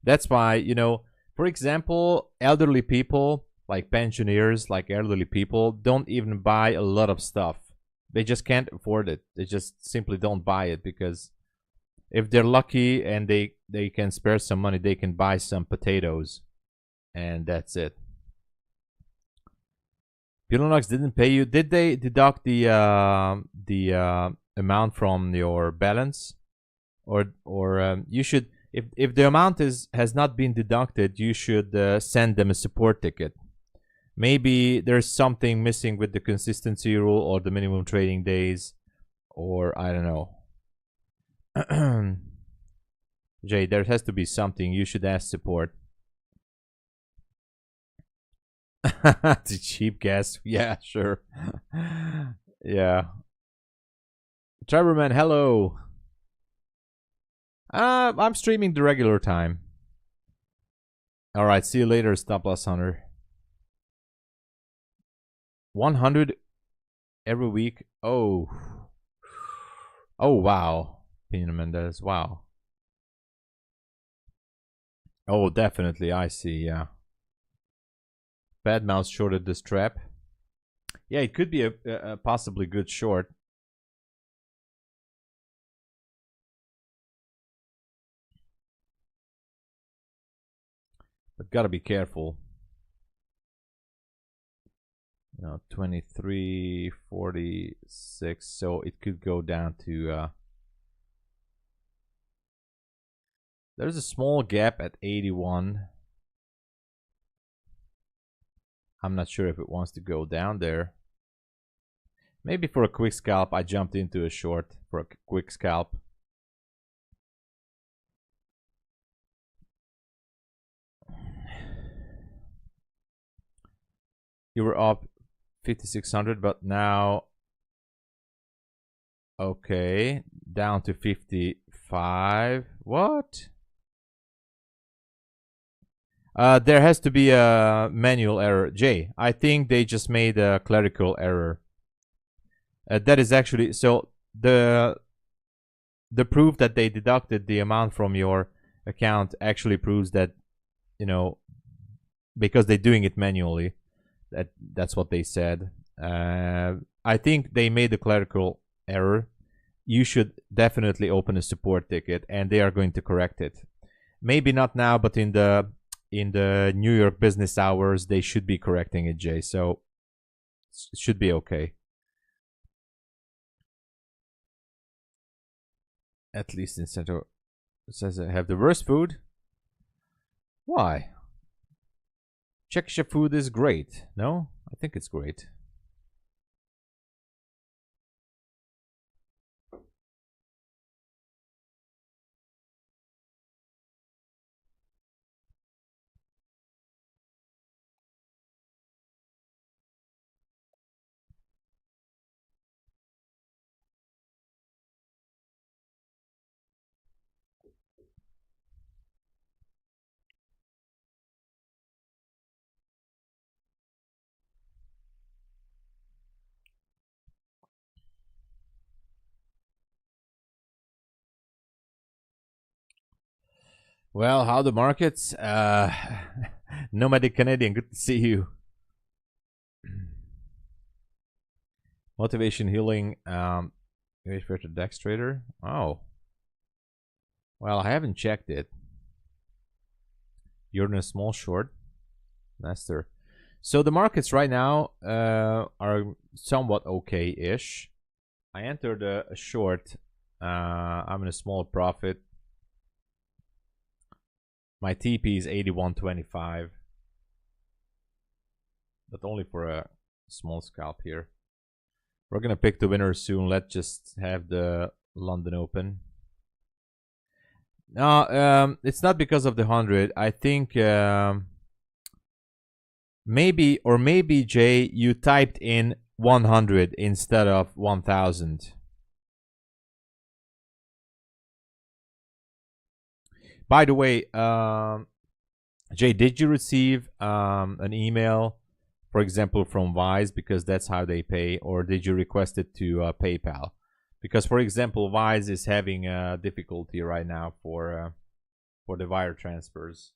That's why, you know, for example, elderly people, like pensioners, like elderly people, don't even buy a lot of stuff. They just can't afford it. They just simply don't buy it because if they're lucky and they can spare some money, they can buy some potatoes, and that's it. Bulenox didn't pay you. Did they deduct the amount from your balance, or you should, if the amount has not been deducted, you should send them a support ticket. Maybe there's something missing with the consistency rule or the minimum trading days, or I don't know. Jay, there has to be something. You should ask support. The cheap gas. Yeah, sure. Yeah. Cyberman, hello. I'm streaming the regular time. Alright, see you later, Stop Loss Hunter. 100 every week. Oh. Oh, wow. Pino Mendez, wow. Oh, definitely, I see, yeah. Bad Mouse shorted this trap. Yeah, it could be a possibly good short. But gotta be careful. You know, 23.46, so it could go down to there's a small gap at 81. I'm not sure if it wants to go down there. Maybe for a quick scalp, I jumped into a short for a quick scalp. You were up 5,600, but now, okay, down to 55. What? There has to be a manual error. Jay, I think they just made a clerical error. That is actually, so the proof that they deducted the amount from your account actually proves that, you know, because they're doing it manually. That's what they said. I think they made a clerical error. You should definitely open a support ticket, and they are going to correct it. Maybe not now, but in the New York business hours, they should be correcting it, Jay. So it should be okay. At least in Central, it says I have the worst food. Why? Czech food is great. No, I think it's great. Well, how the markets? Nomadic Canadian, good to see you. Motivation healing. Wait for the Dex Trader. Oh. Well, I haven't checked it. You're in a small short, Master. So the markets right now are somewhat okay-ish. I entered a short. I'm in a small profit. My TP is 81.25, but only for a small scalp here. We're gonna pick the winner soon. Let's just have the London Open. No, it's not because of the 100. I think maybe Jay, you typed in 100 instead of 1,000. By the way, Jay, did you receive an email For example, from Wise, because that's how they pay, or did you request it to PayPal? Because, for example, Wise is having difficulty right now for the wire transfers.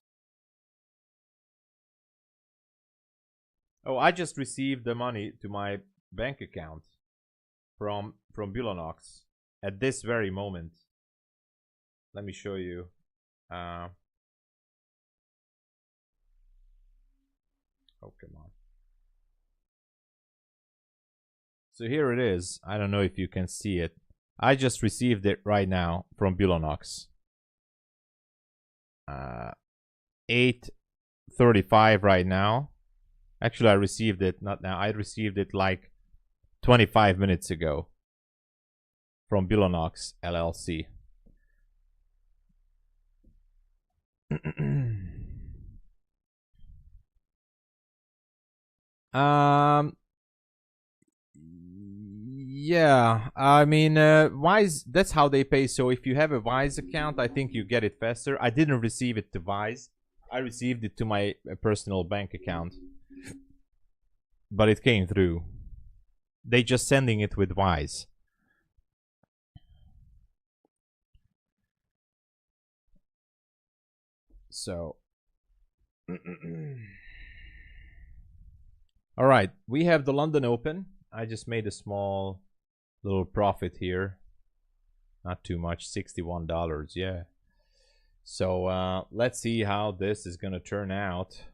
Oh, I just received the money to my bank account from Bulenox at this very moment. Let me show you. Oh, come on. So here it is. I don't know if you can see it. I just received it right now from Bulenox. 8:35 right now. Actually, I received it, not now. I received it like 25 minutes ago from Bulenox LLC. Yeah, I mean, Wise, that's how they pay. So if you have a Wise account, I think you get it faster. I didn't receive it to Wise. I received it to my personal bank account. But it came through. They just sending it with Wise. So. All right, we have the London Open. I just made a small little profit here. Not too much, $61, yeah. So let's see how this is gonna turn out.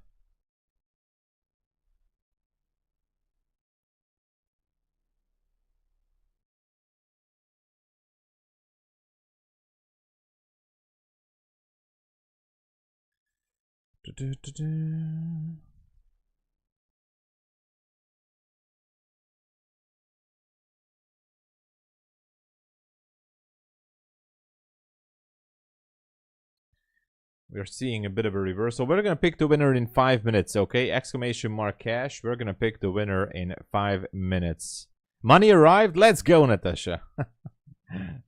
We're seeing a bit of a reversal. We're going to pick the winner in 5 minutes, okay? Exclamation mark cash. We're going to pick the winner in 5 minutes. Money arrived? Let's go, Natasha.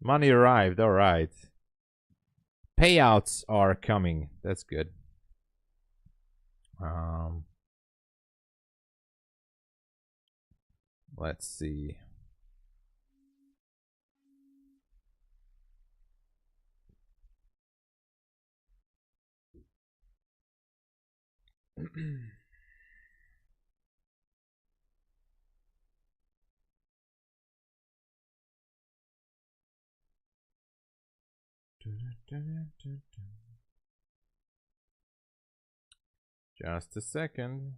Money arrived. All right. Payouts are coming. That's good. Let's see. Just a second.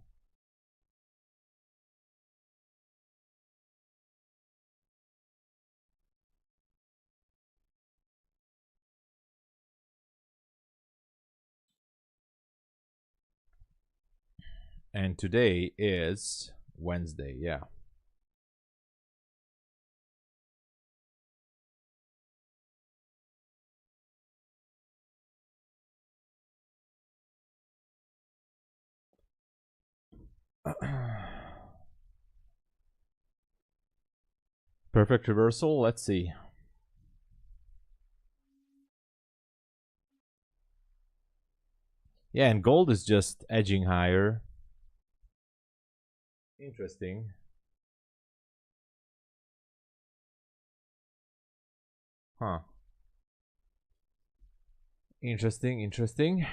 And today is Wednesday, yeah. Perfect reversal. Let's see. Yeah, and gold is just edging higher. Interesting. Huh. Interesting, interesting.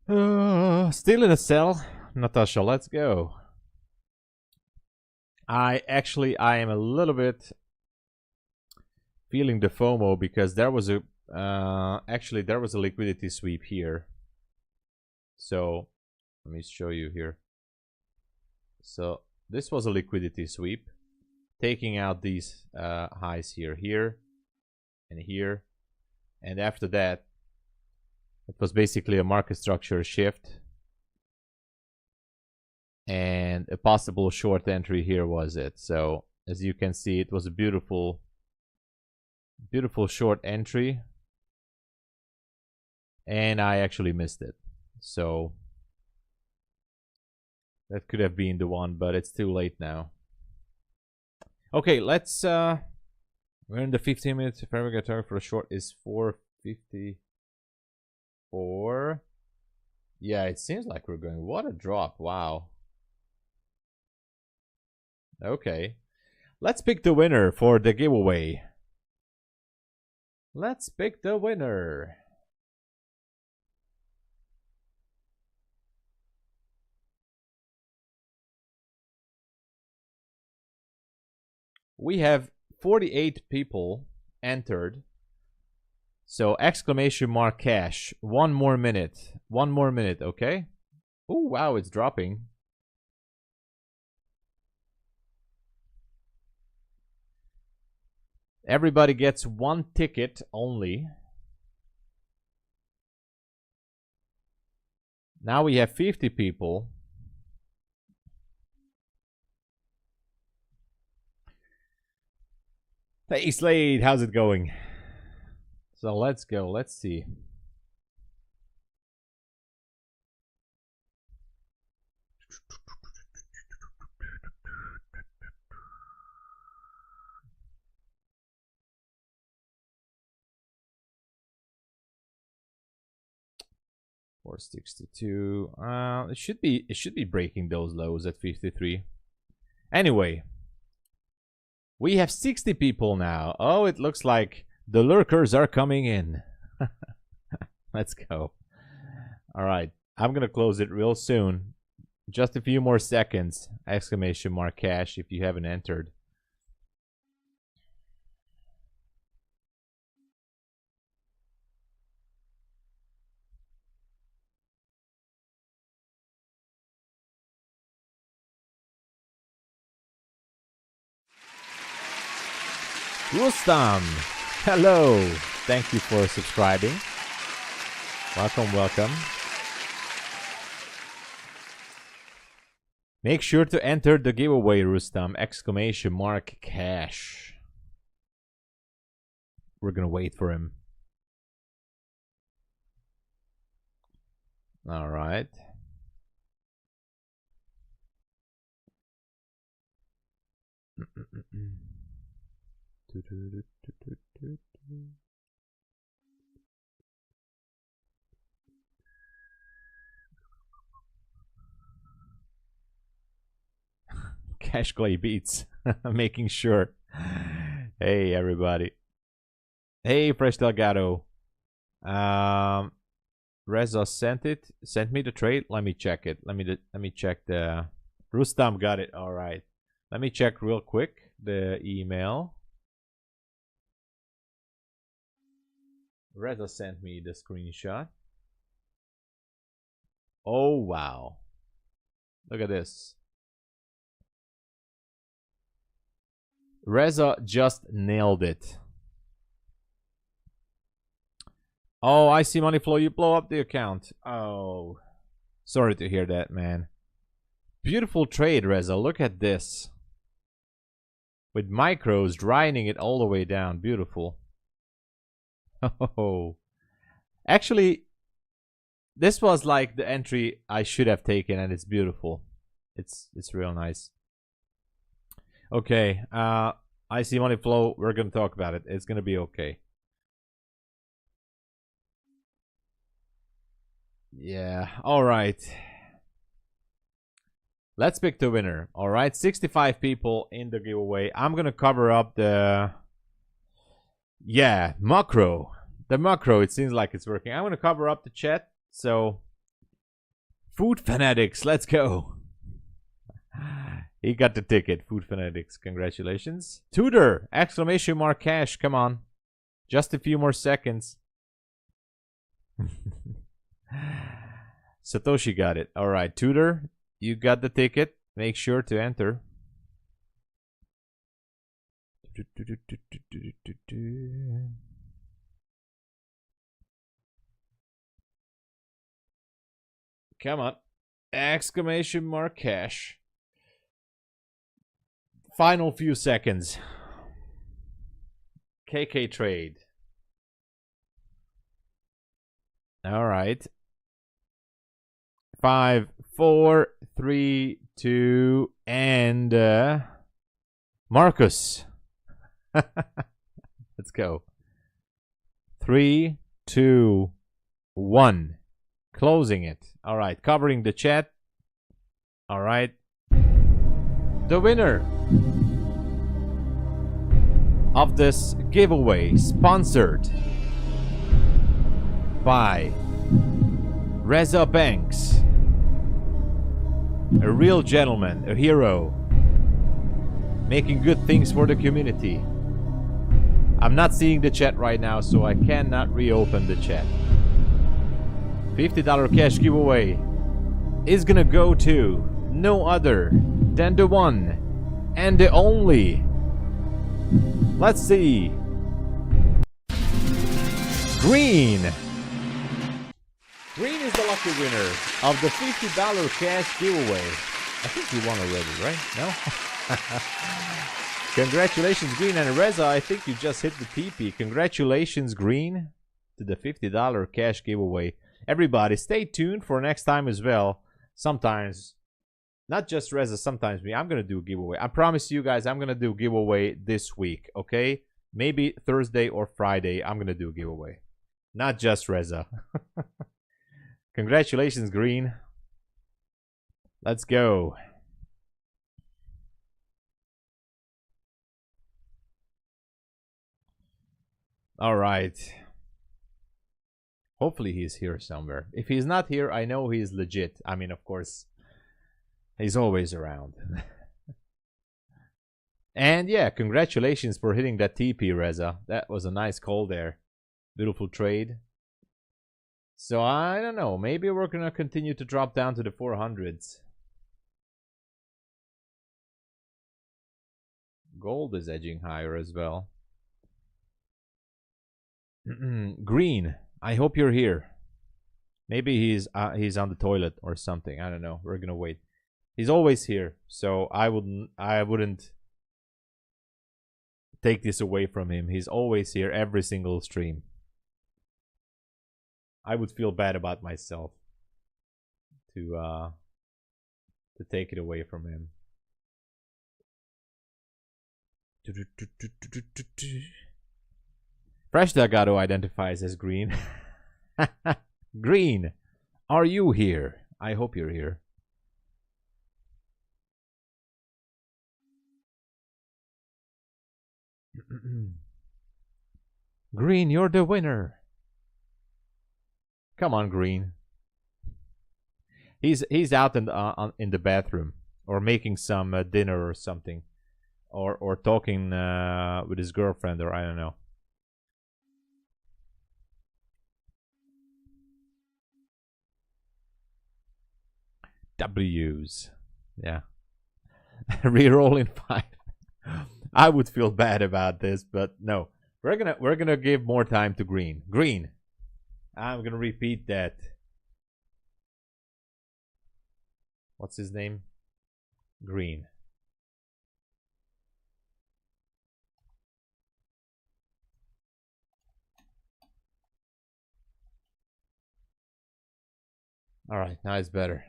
Still in a cell. Natasha, let's go. I am a little bit feeling the FOMO because there was a there was a liquidity sweep here. So let me show you here. So this was a liquidity sweep, taking out these highs here, and here, and after that, it was basically a market structure shift, and a possible short entry here was it. So as you can see, it was a beautiful short entry, and I actually missed it. So that could have been the one, but it's too late now. Okay, let's we're in the 15 minutes. If ever get target for a short is 454. Yeah, it seems like we're going. What a drop. Wow. Okay. Let's pick the winner for the giveaway. Let's pick the winner. We have 48 people entered. So exclamation mark cash. One more minute. One more minute, okay? Oh, wow, it's dropping. Everybody gets one ticket only. Now we have 50 people. Hey Slade, how's it going? So let's go, let's see. $462. It should be breaking those lows at 53. Anyway, we have 60 people now. Oh, it looks like the lurkers are coming in. Let's go. All right, I'm gonna close it real soon. Just a few more seconds. Exclamation mark cash if you haven't entered. Rustam, hello. Thank you for subscribing. Welcome, welcome. Make sure to enter the giveaway, Rustam. Exclamation mark cash. We're gonna wait for him. All right. Cash Clay Beats. Making sure. Hey everybody. Hey Fresh Delgado. Reza sent me the trade. Let me check it. Let me check the Rustam got it. All right. Let me check real quick the email. Reza sent me the screenshot. Oh wow. Look at this. Reza just nailed it. Oh, I see money flow. You blow up the account. Oh, sorry to hear that, man. Beautiful trade, Reza. Look at this. With micros driving it all the way down. Beautiful. Oh, actually, this was like the entry I should have taken, and it's beautiful. It's real nice. Okay, I see money flow. We're gonna talk about it. It's gonna be okay. Yeah. All right. Let's pick the winner. All right, 65 people in the giveaway. I'm gonna cover up the macro. The macro. It seems like it's working. I'm gonna cover up the chat. So Food Fanatics, let's go. He got the ticket. Food Fanatics, congratulations. Tudor! Exclamation mark cash, come on. Just a few more seconds. Satoshi got it. Alright, Tudor, you got the ticket. Make sure to enter. Come on. Exclamation mark cash. Final few seconds. KK trade. All right. 5, 4, 3, 2, and Marcus. Let's go. 3, 2, 1. Closing it. All right. Covering the chat. All right. The winner of this giveaway, sponsored by Reza Banks, a real gentleman, a hero, making good things for the community. I'm not seeing the chat right now, so I cannot reopen the chat. $50 cash giveaway is gonna go to no other than the one and the only. Let's see. Green. Green is the lucky winner of the $50 cash giveaway. I think you won already, right? No? Congratulations, Green and Reza. I think you just hit the TP. Congratulations, Green, to the $50 cash giveaway. Everybody, stay tuned for next time as well. Sometimes, not just Reza, sometimes me. I'm going to do a giveaway. I promise you guys, I'm going to do a giveaway this week, okay? Maybe Thursday or Friday, I'm going to do a giveaway. Not just Reza. Congratulations, Green. Let's go. All right. Hopefully he's here somewhere. If he's not here, I know he's legit. I mean, of course, he's always around. And yeah, congratulations for hitting that TP, Reza. That was a nice call there. Beautiful trade. So I don't know. Maybe we're going to continue to drop down to the 400s. Gold is edging higher as well. Green, I hope you're here. Maybe he's on the toilet or something. I don't know. We're gonna wait. He's always here, so I wouldn't take this away from him. He's always here every single stream. I would feel bad about myself to take it away from him. Fresh Delgado identifies as Green. Green, are you here? I hope you're here. Green, you're the winner. Come on, Green. He's out in the bathroom or making some dinner or something, or talking with his girlfriend, or I don't know. W's, yeah. Reroll in 5. I would feel bad about this, but no. We're gonna give more time to Green. Green. I'm gonna repeat that. What's his name? Green. All right, now it's better.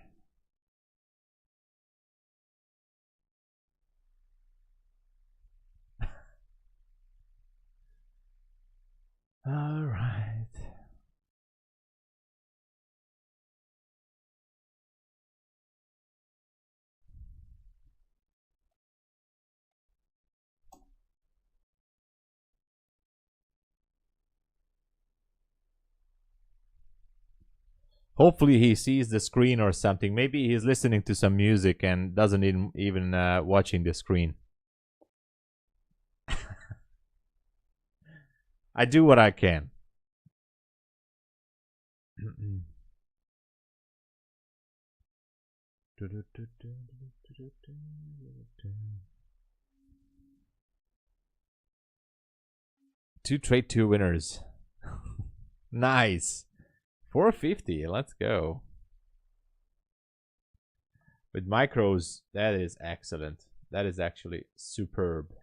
All right. Hopefully he sees the screen or something. Maybe he's listening to some music and doesn't even watching the screen. I do what I can. Two trade, two winners. Nice. 450. Let's go. With micros, that is excellent. That is actually superb.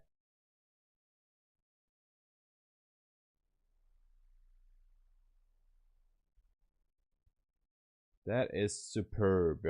That is superb.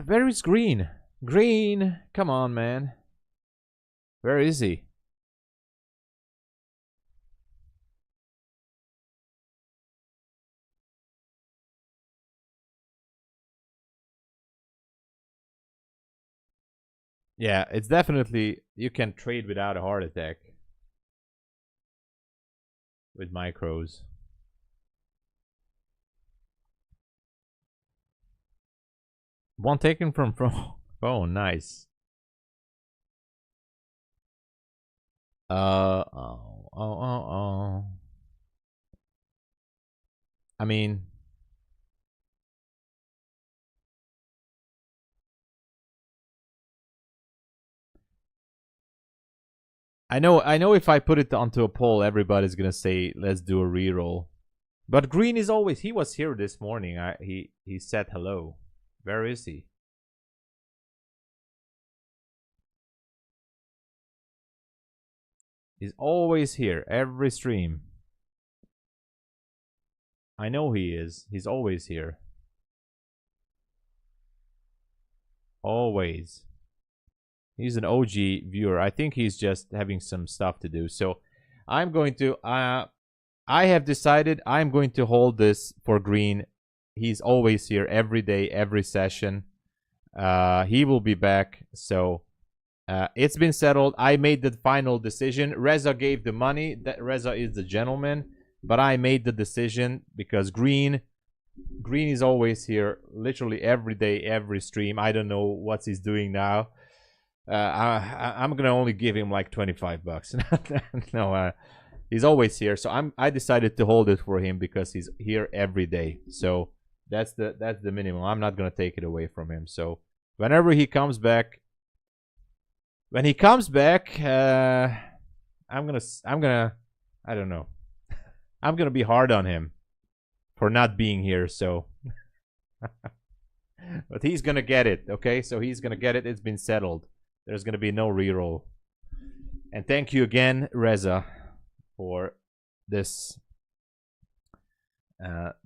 Where is Green? Green, come on, man. Where is he? Yeah, it's definitely, you can trade without a heart attack with micros. One taken from oh, nice. Oh. I mean, I know if I put it onto a poll, everybody's gonna say let's do a reroll. But Green is always, he was here this morning. He said hello. Where is he? He's always here, every stream. I know he is. He's always here. Always. He's an OG viewer. I think he's just having some stuff to do. So I'm going to, I have decided I'm going to hold this for Green. He's always here every day, every session. He will be back. So it's been settled. I made the final decision. Reza gave the money. Reza is the gentleman. But I made the decision because Green is always here, literally every day, every stream. I don't know what he's doing now. I'm gonna only give him like 25 bucks. No, he's always here. So I decided to hold it for him because he's here every day. So that's the minimum. I'm not gonna take it away from him. So whenever he comes back, I'm gonna I don't know. I'm gonna be hard on him for not being here. So, but he's gonna get it. Okay, so he's gonna get it. It's been settled. There's gonna be no reroll. And thank you again, Reza, for this.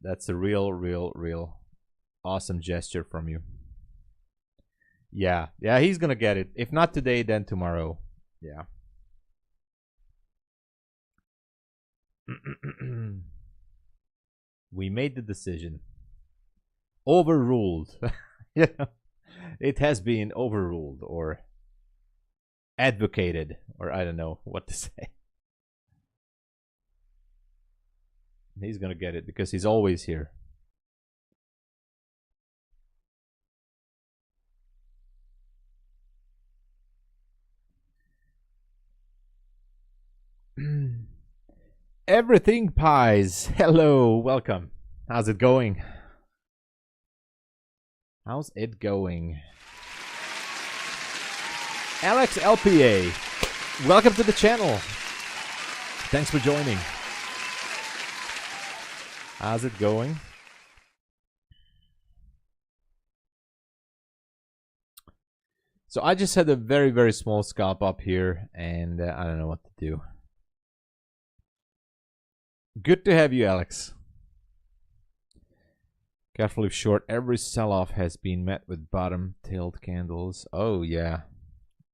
That's a real awesome gesture from you. Yeah, he's gonna get it. If not today, then tomorrow. Yeah. We made the decision. Overruled. Yeah, it has been overruled or advocated, or I don't know what to say. He's gonna get it because he's always here. Everything Pies. Hello, welcome. How's it going? How's it going? Alex LPA, welcome to the channel. Thanks for joining. How's it going? So I just had a very, very small scalp up here, and I don't know what to do. Good to have you, Alex. Careful if short. Every sell-off has been met with bottom-tailed candles. Oh, yeah.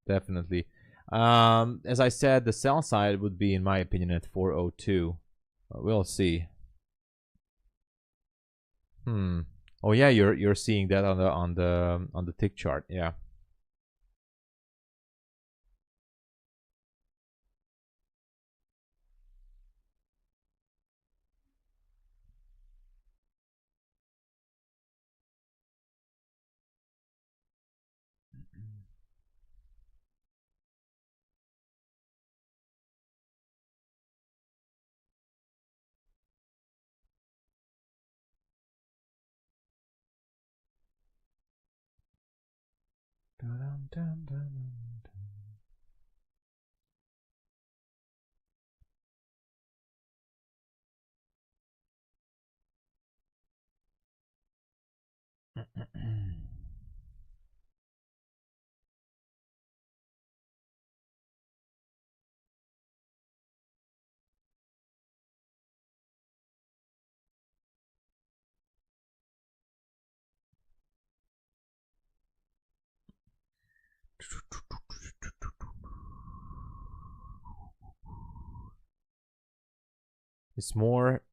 Definitely. As I said, the sell side would be, in my opinion, at 402. But we'll see. Oh yeah, you're seeing that on the tick chart. Yeah. It's more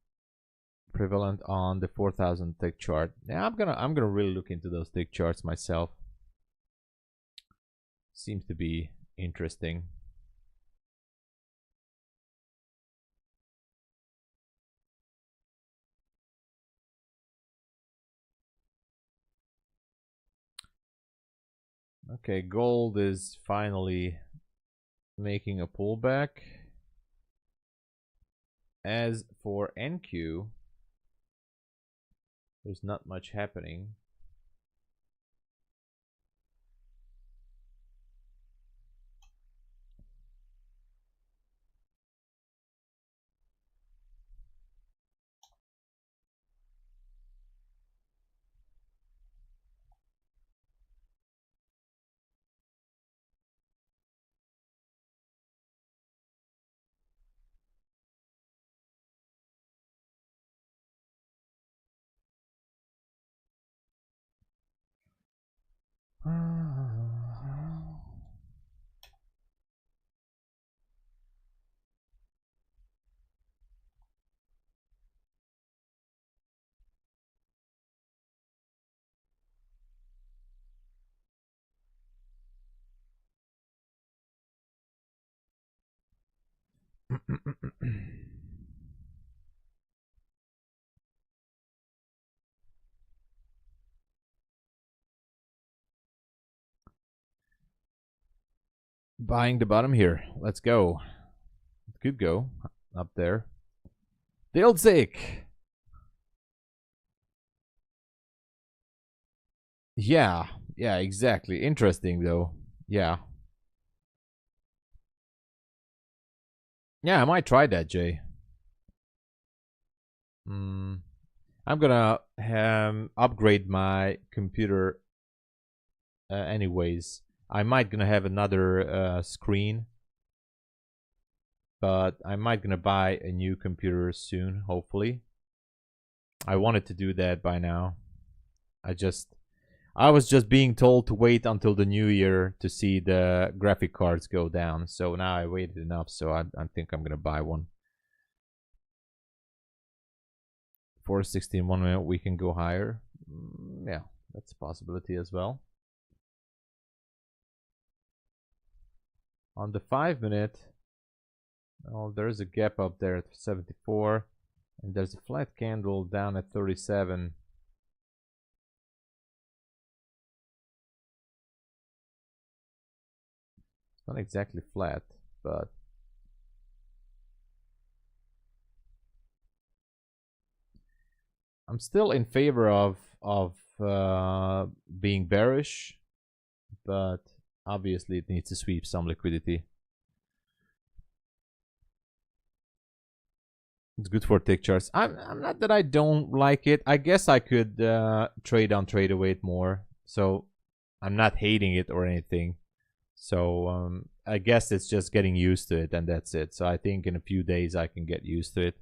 prevalent on the 4000 tick chart. Yeah, I'm gonna really look into those tick charts myself. Seems to be interesting. Okay, gold is finally making a pullback. As for NQ, there's not much happening. Buying the bottom here. Let's go. It could go up there. Dilzik. Yeah, exactly. Interesting though. Yeah. Yeah, I might try that, Jay. I'm gonna upgrade my computer anyways. I might gonna have another screen, but I might gonna buy a new computer soon, hopefully. I wanted to do that by now. I was just being told to wait until the new year to see the graphic cards go down. So now I waited enough, so I think I'm gonna buy one. 416 1 minute, we can go higher. Yeah, that's a possibility as well. On the 5 minute, oh, there's a gap up there at 74, and there's a flat candle down at 37. It's not exactly flat, but I'm still in favor of being bearish, but obviously it needs to sweep some liquidity. It's good for tick charts. I'm not that I don't like it. I guess I could trade on trade away more. So I'm not hating it or anything. So I guess it's just getting used to it, and that's it. So I think in a few days I can get used to it.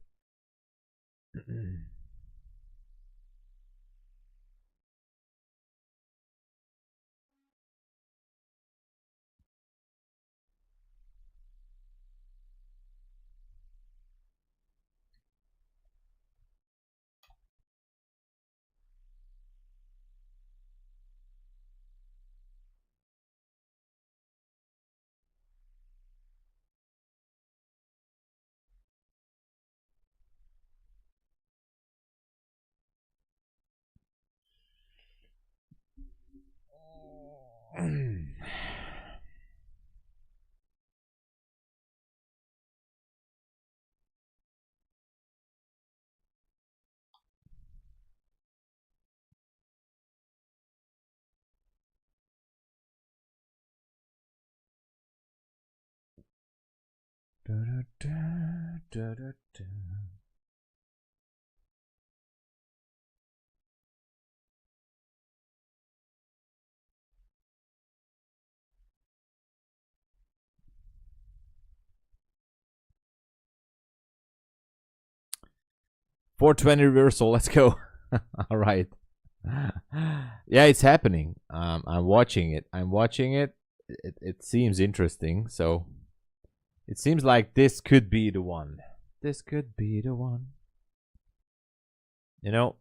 $420 reversal. Let's go. All right. Yeah, it's happening. I'm watching it. It seems interesting. So it seems like this could be the one. This could be the one. You know,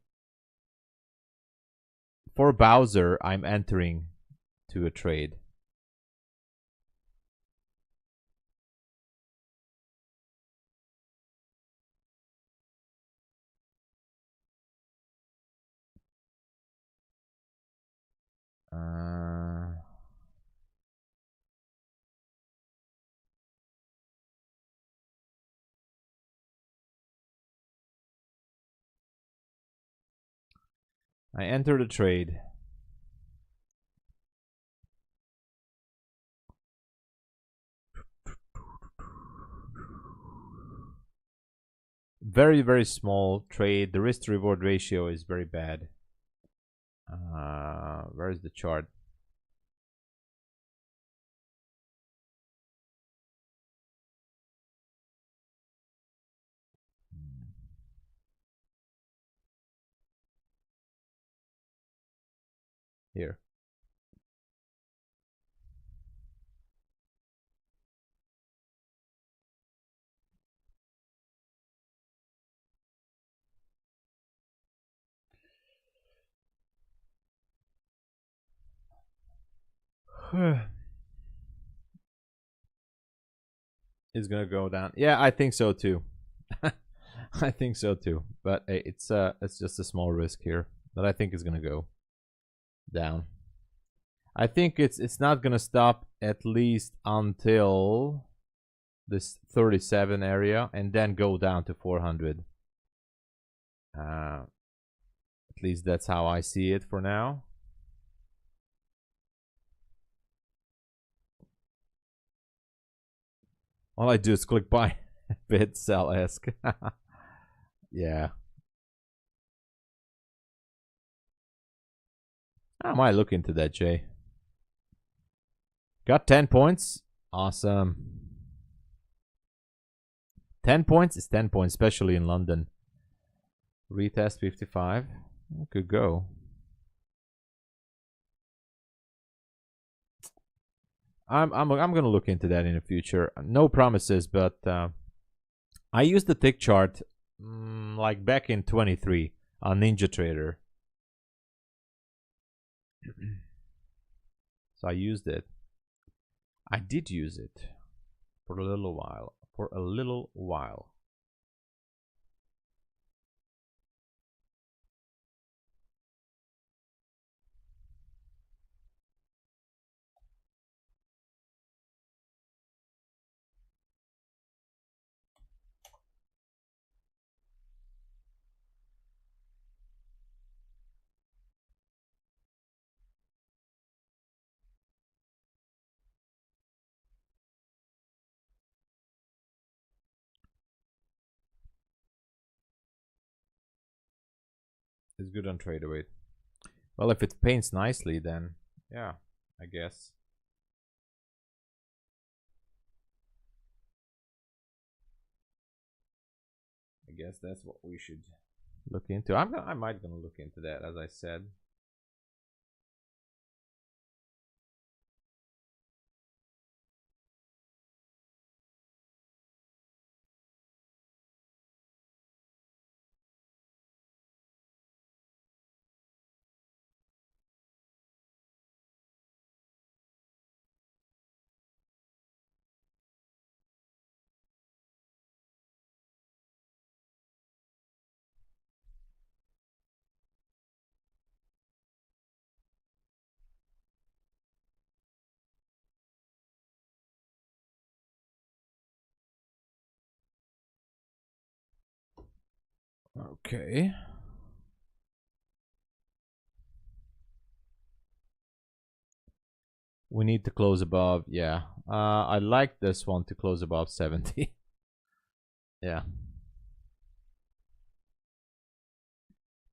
for Bowser, I'm entering to a trade. I enter the trade. Very, very small trade. The risk to reward ratio is very bad. Where's the chart? Here. It's gonna go down. Yeah, I think so too. I think so too. But hey, it's just a small risk here that I think is gonna go down. I think it's not gonna stop at least until this 37 area and then go down to 400. At least that's how I see it for now. All I do is click buy, bid, sell, ask. Yeah. I might look into that, Jay. Got 10 points. Awesome. 10 points is 10 points, especially in London. Retest 55. Could go. I'm gonna look into that in the future. No promises, but I used the tick chart like back in 23 on Ninja Trader. So I used it. I did use it for a little while. For a little while. It's good on trade weight. Well, if it paints nicely, then yeah, I guess. I guess that's what we should look into. I might gonna look into that, as I said. Okay. We need to close above. Yeah. I like this one to close above 70. Yeah.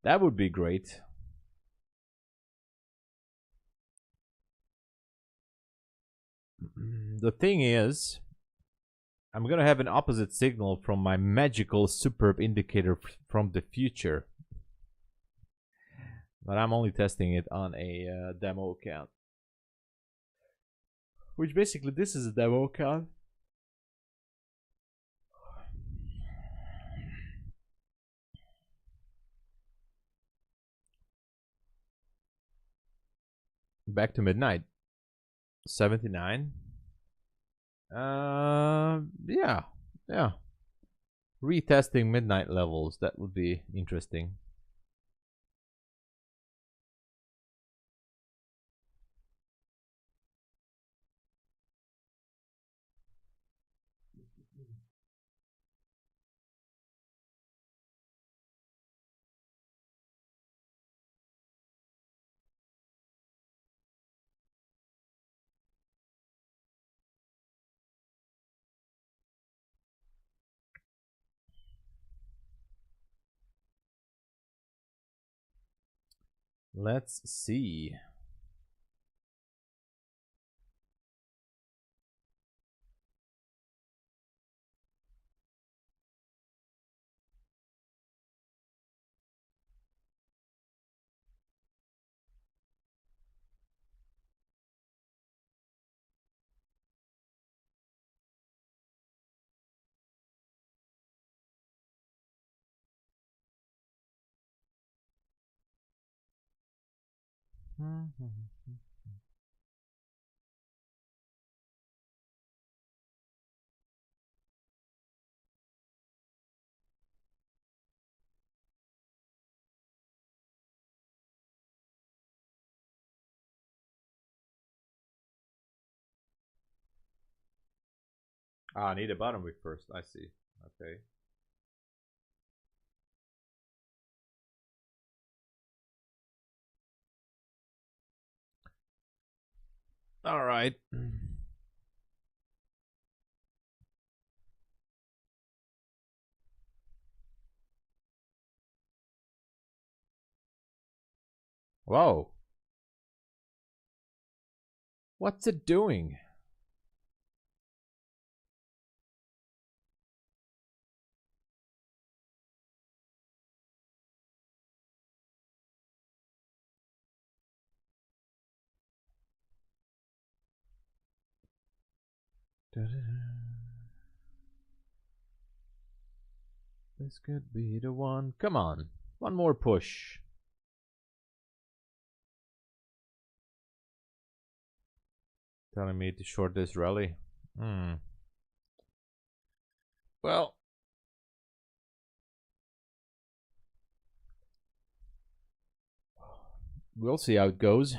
That would be great. The thing is, I'm gonna have an opposite signal from my magical superb indicator from the future. But I'm only testing it on a demo account. Which basically, this is a demo account. Back to midnight. 79. Yeah. Yeah. Retesting midnight levels. That would be interesting. Let's see. Ah, I need a bottom wick first. I see. Okay. All right. Whoa. What's it doing? This could be the one. Come on. One more push. Telling me to short this rally. Well, we'll see how it goes.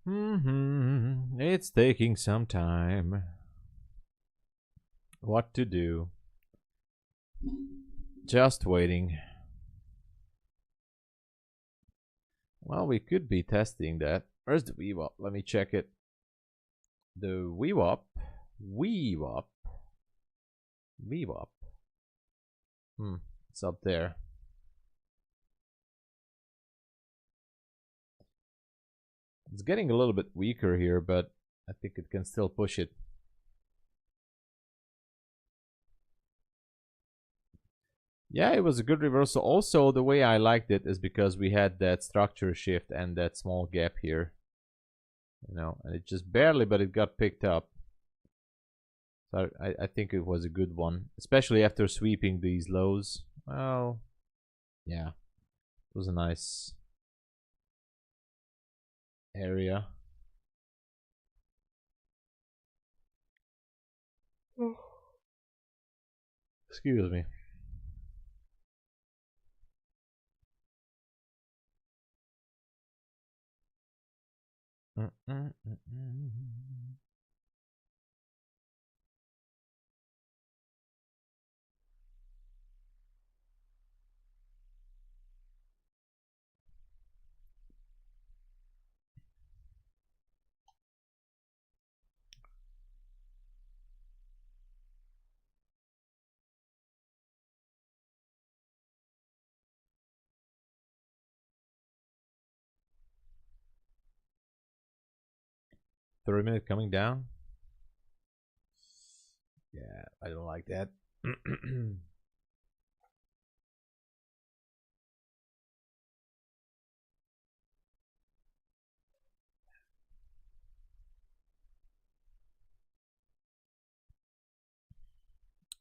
It's taking some time. What to do? Just waiting. Well, we could be testing that. Where's the VWAP? Let me check it. The VWAP. It's up there. It's getting a little bit weaker here, but I think it can still push it. Yeah, it was a good reversal. Also, the way I liked it is because we had that structure shift and that small gap here. You know, and it just barely, but it got picked up. So I think it was a good one, especially after sweeping these lows. Well, yeah, it was a nice area. Excuse me. Mm-mm-mm-mm. 30-minute coming down. Yeah, I don't like that.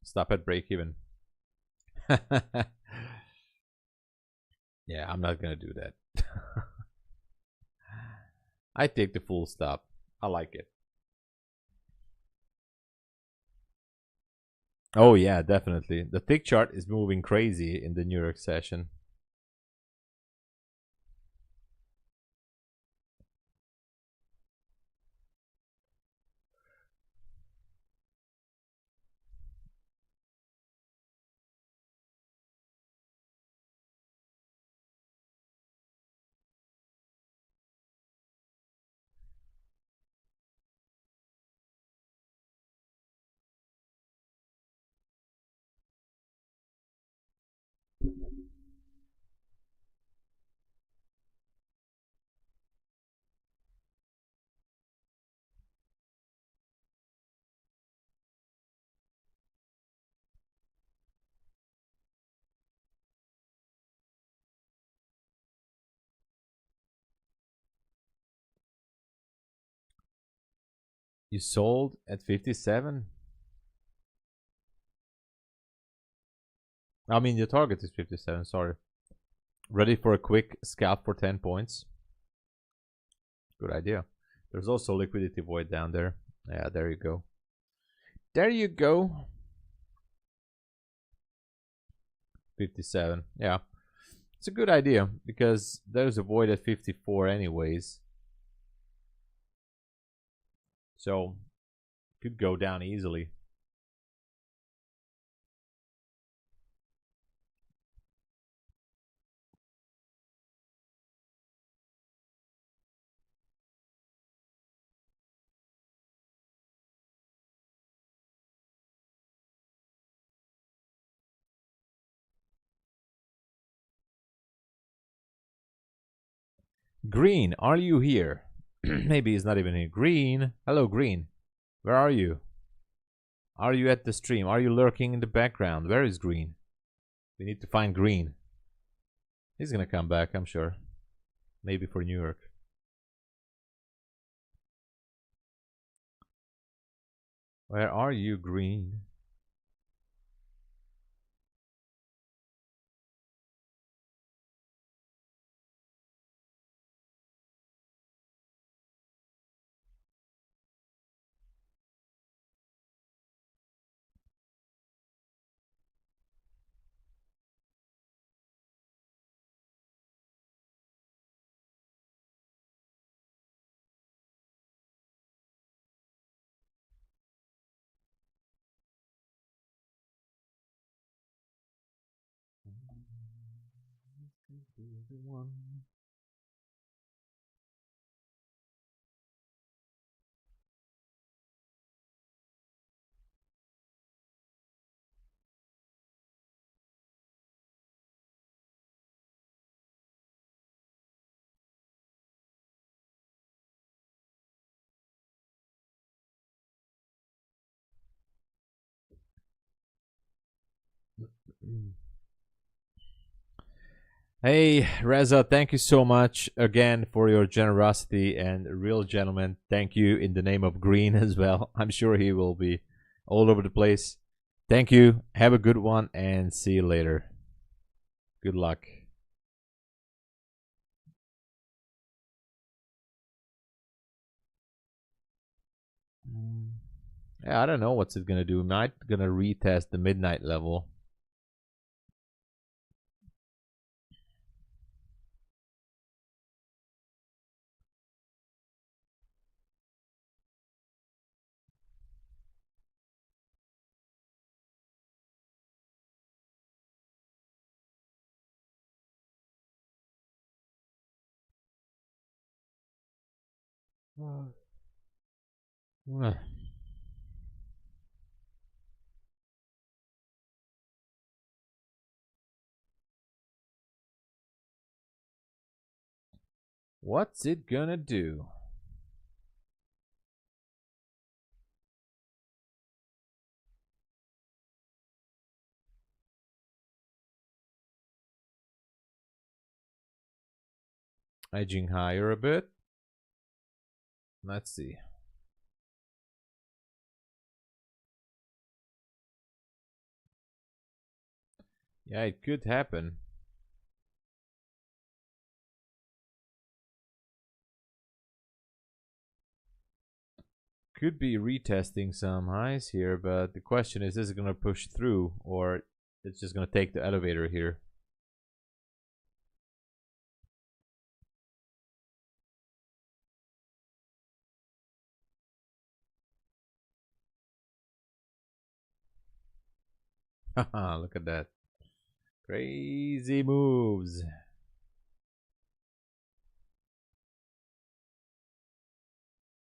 Stop at break even. Yeah, I'm not gonna do that. I take the full stop. I like it. Oh yeah, definitely. The tick chart is moving crazy in the New York session. You sold at 57? I mean, your target is 57, sorry. Ready for a quick scalp for 10 points? Good idea. There's also liquidity void down there. Yeah, there you go. There you go. 57. Yeah. It's a good idea because there's a void at 54 anyways. So, could go down easily. Green, are you here? Maybe he's not even here. Green. Hello, Green. Where are you? Are you at the stream? Are you lurking in the background? Where is Green? We need to find Green. He's gonna come back, I'm sure. Maybe for New York. Where are you, Green? Hey, Reza, thank you so much again for your generosity, and real gentleman, thank you in the name of Green as well. I'm sure he will be all over the place. Thank you. Have a good one and see you later. Good luck. Yeah, I don't know what's it gonna do. Might gonna retest the midnight level. What's it gonna do? Edging higher a bit. Let's see. Yeah, it could happen. Could be retesting some highs here, but the question is it going to push through, or it's just going to take the elevator here? Haha, look at that. Crazy moves.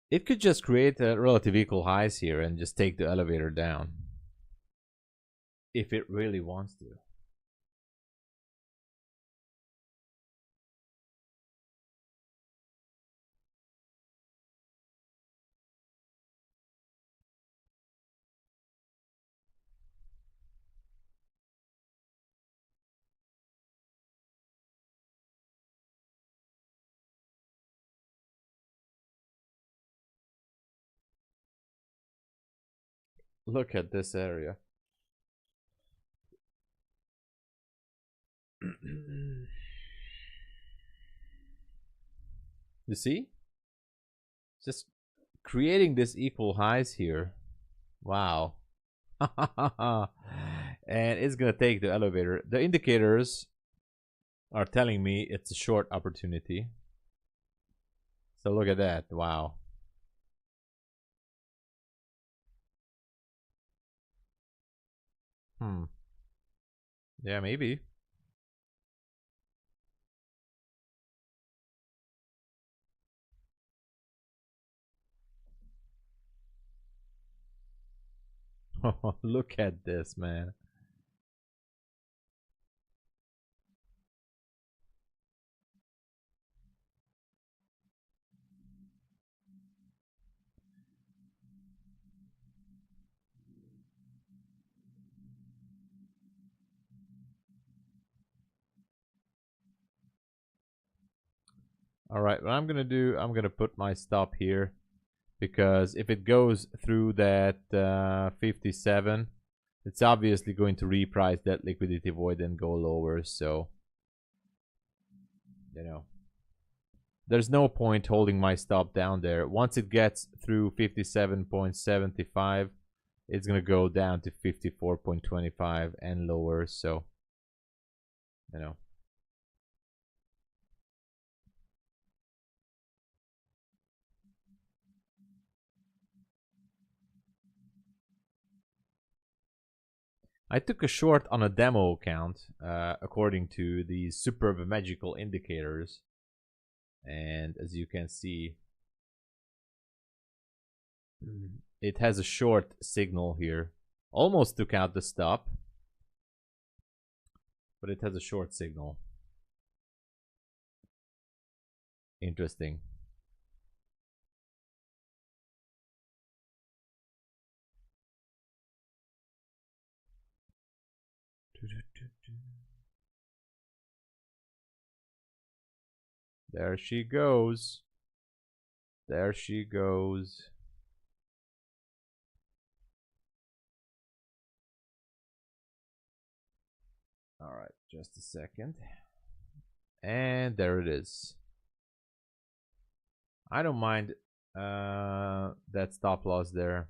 It could just create a relative equal highs here and just take the elevator down. If it really wants to. Look at this area. You see? Just creating this equal highs here. Wow. And it's gonna take the elevator. The indicators are telling me it's a short opportunity. So look at that. Wow. Yeah, maybe. Look at this, man. All right, what I'm gonna do, I'm gonna put my stop here, because if it goes through that 57, it's obviously going to reprice that liquidity void and go lower. So, you know, there's no point holding my stop down there. Once it gets through 57.75, it's gonna go down to 54.25 and lower. So, you know. I took a short on a demo account according to these superb magical indicators. And as you can see, it has a short signal here. Almost took out the stop, but it has a short signal. Interesting. There she goes. There she goes. All right, just a second. And there it is. I don't mind that stop loss there.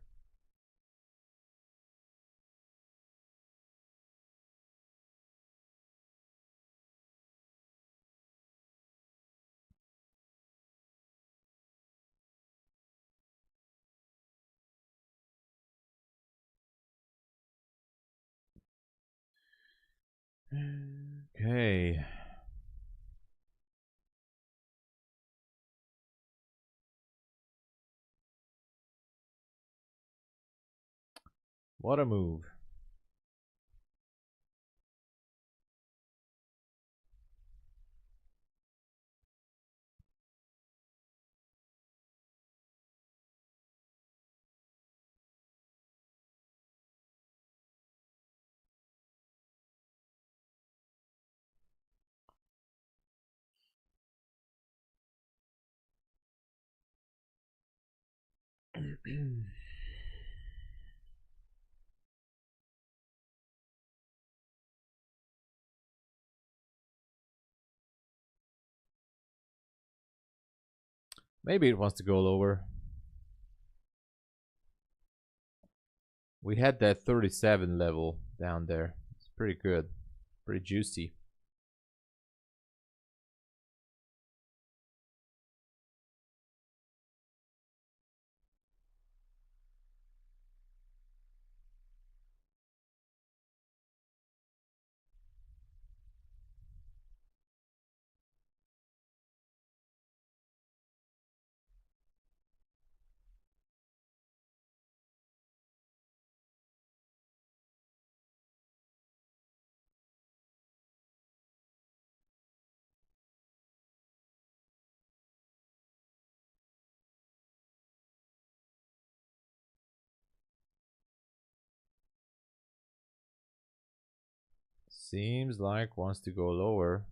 Okay. What a move. Maybe it wants to go lower. We had that 37 level down there. It's pretty good. Pretty juicy. Seems like wants to go lower.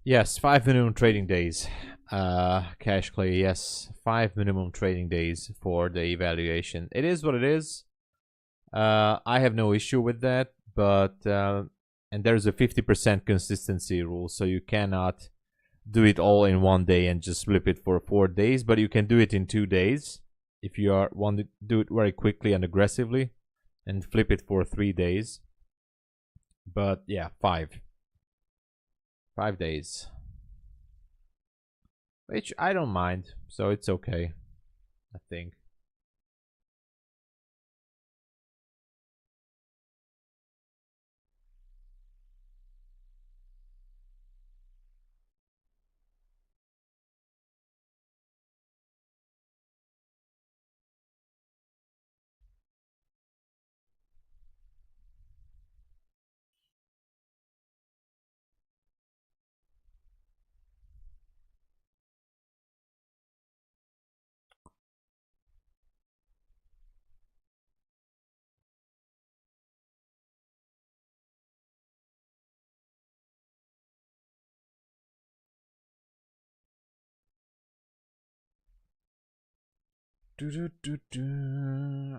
Yes, 5 minimum trading days. Cash Clay, yes, 5 minimum trading days for the evaluation. It is what it is. I have no issue with that, but and there's a 50% consistency rule, so you cannot do it all in one day and just flip it for 4 days, but you can do it in 2 days if you want to do it very quickly and aggressively, and flip it for 3 days. But yeah, 5 days, which I don't mind, so it's okay, I think.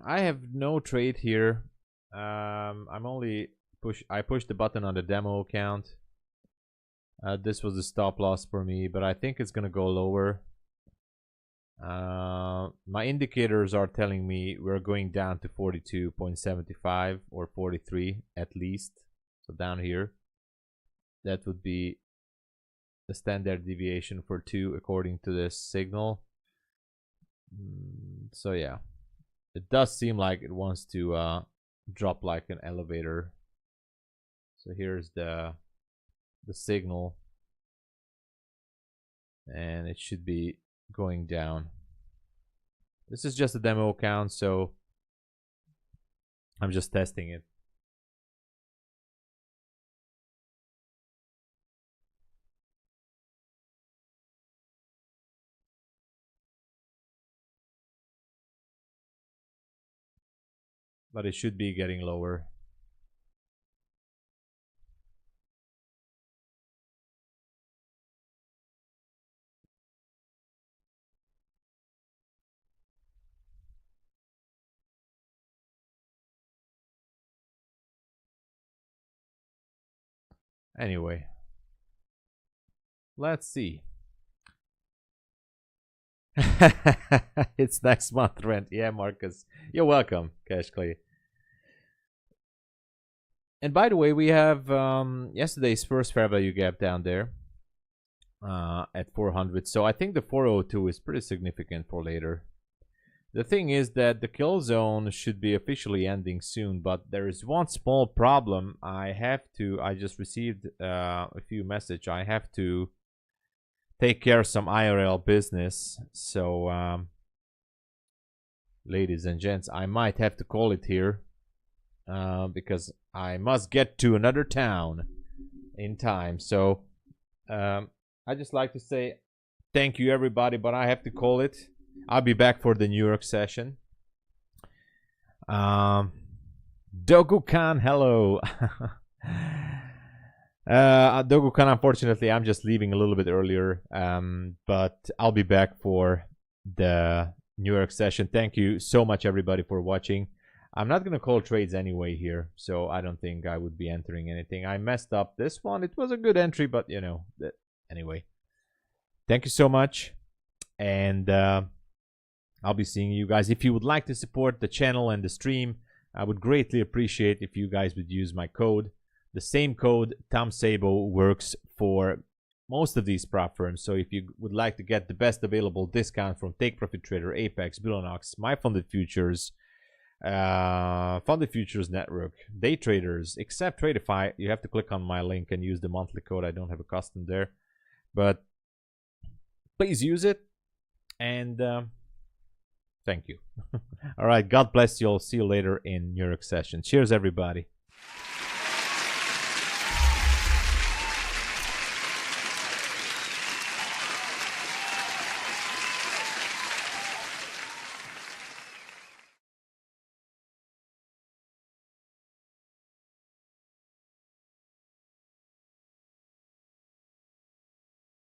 I have no trade here. I'm only I pushed the button on the demo account. This was a stop loss for me, but I think it's gonna go lower. My indicators are telling me we're going down to 42.75 or 43 at least. So down here, that would be the standard deviation for 2 according to this signal. So yeah, it does seem like it wants to drop like an elevator. So here's the signal, and it should be going down. This is just a demo account, so I'm just testing it. But it should be getting lower. Anyway, let's see. It's next month rent. Yeah, Marcus. You're welcome, Cash Clay. And by the way, we have yesterday's first fair value gap down there at 400. So I think the 402 is pretty significant for later. The thing is that the kill zone should be officially ending soon, but there is one small problem. I just received a few messages. I have to take care of some IRL business. So, ladies and gents, I might have to call it here because I must get to another town in time. So, I just like to say thank you, everybody, but I have to call it. I'll be back for the New York session. Dogu-kan, hello. Dogu-kan, unfortunately, I'm just leaving a little bit earlier, but I'll be back for the New York session. Thank you so much, everybody, for watching. I'm not going to call trades anyway here, so I don't think I would be entering anything. I messed up this one. It was a good entry, but, you know, anyway. Thank you so much, and I'll be seeing you guys. If you would like to support the channel and the stream, I would greatly appreciate if you guys would use my code. The same code, TomSabo, works for most of these prop firms. So if you would like to get the best available discount from Take Profit Trader, Apex, Bulenox, MyFundedFutures, Funded Futures Network, DayTraders, except TRADEIFY, you have to click on my link and use the monthly code. I don't have a custom there, but please use it. And thank you. All right. God bless you all. See you later in New York session. Cheers, everybody.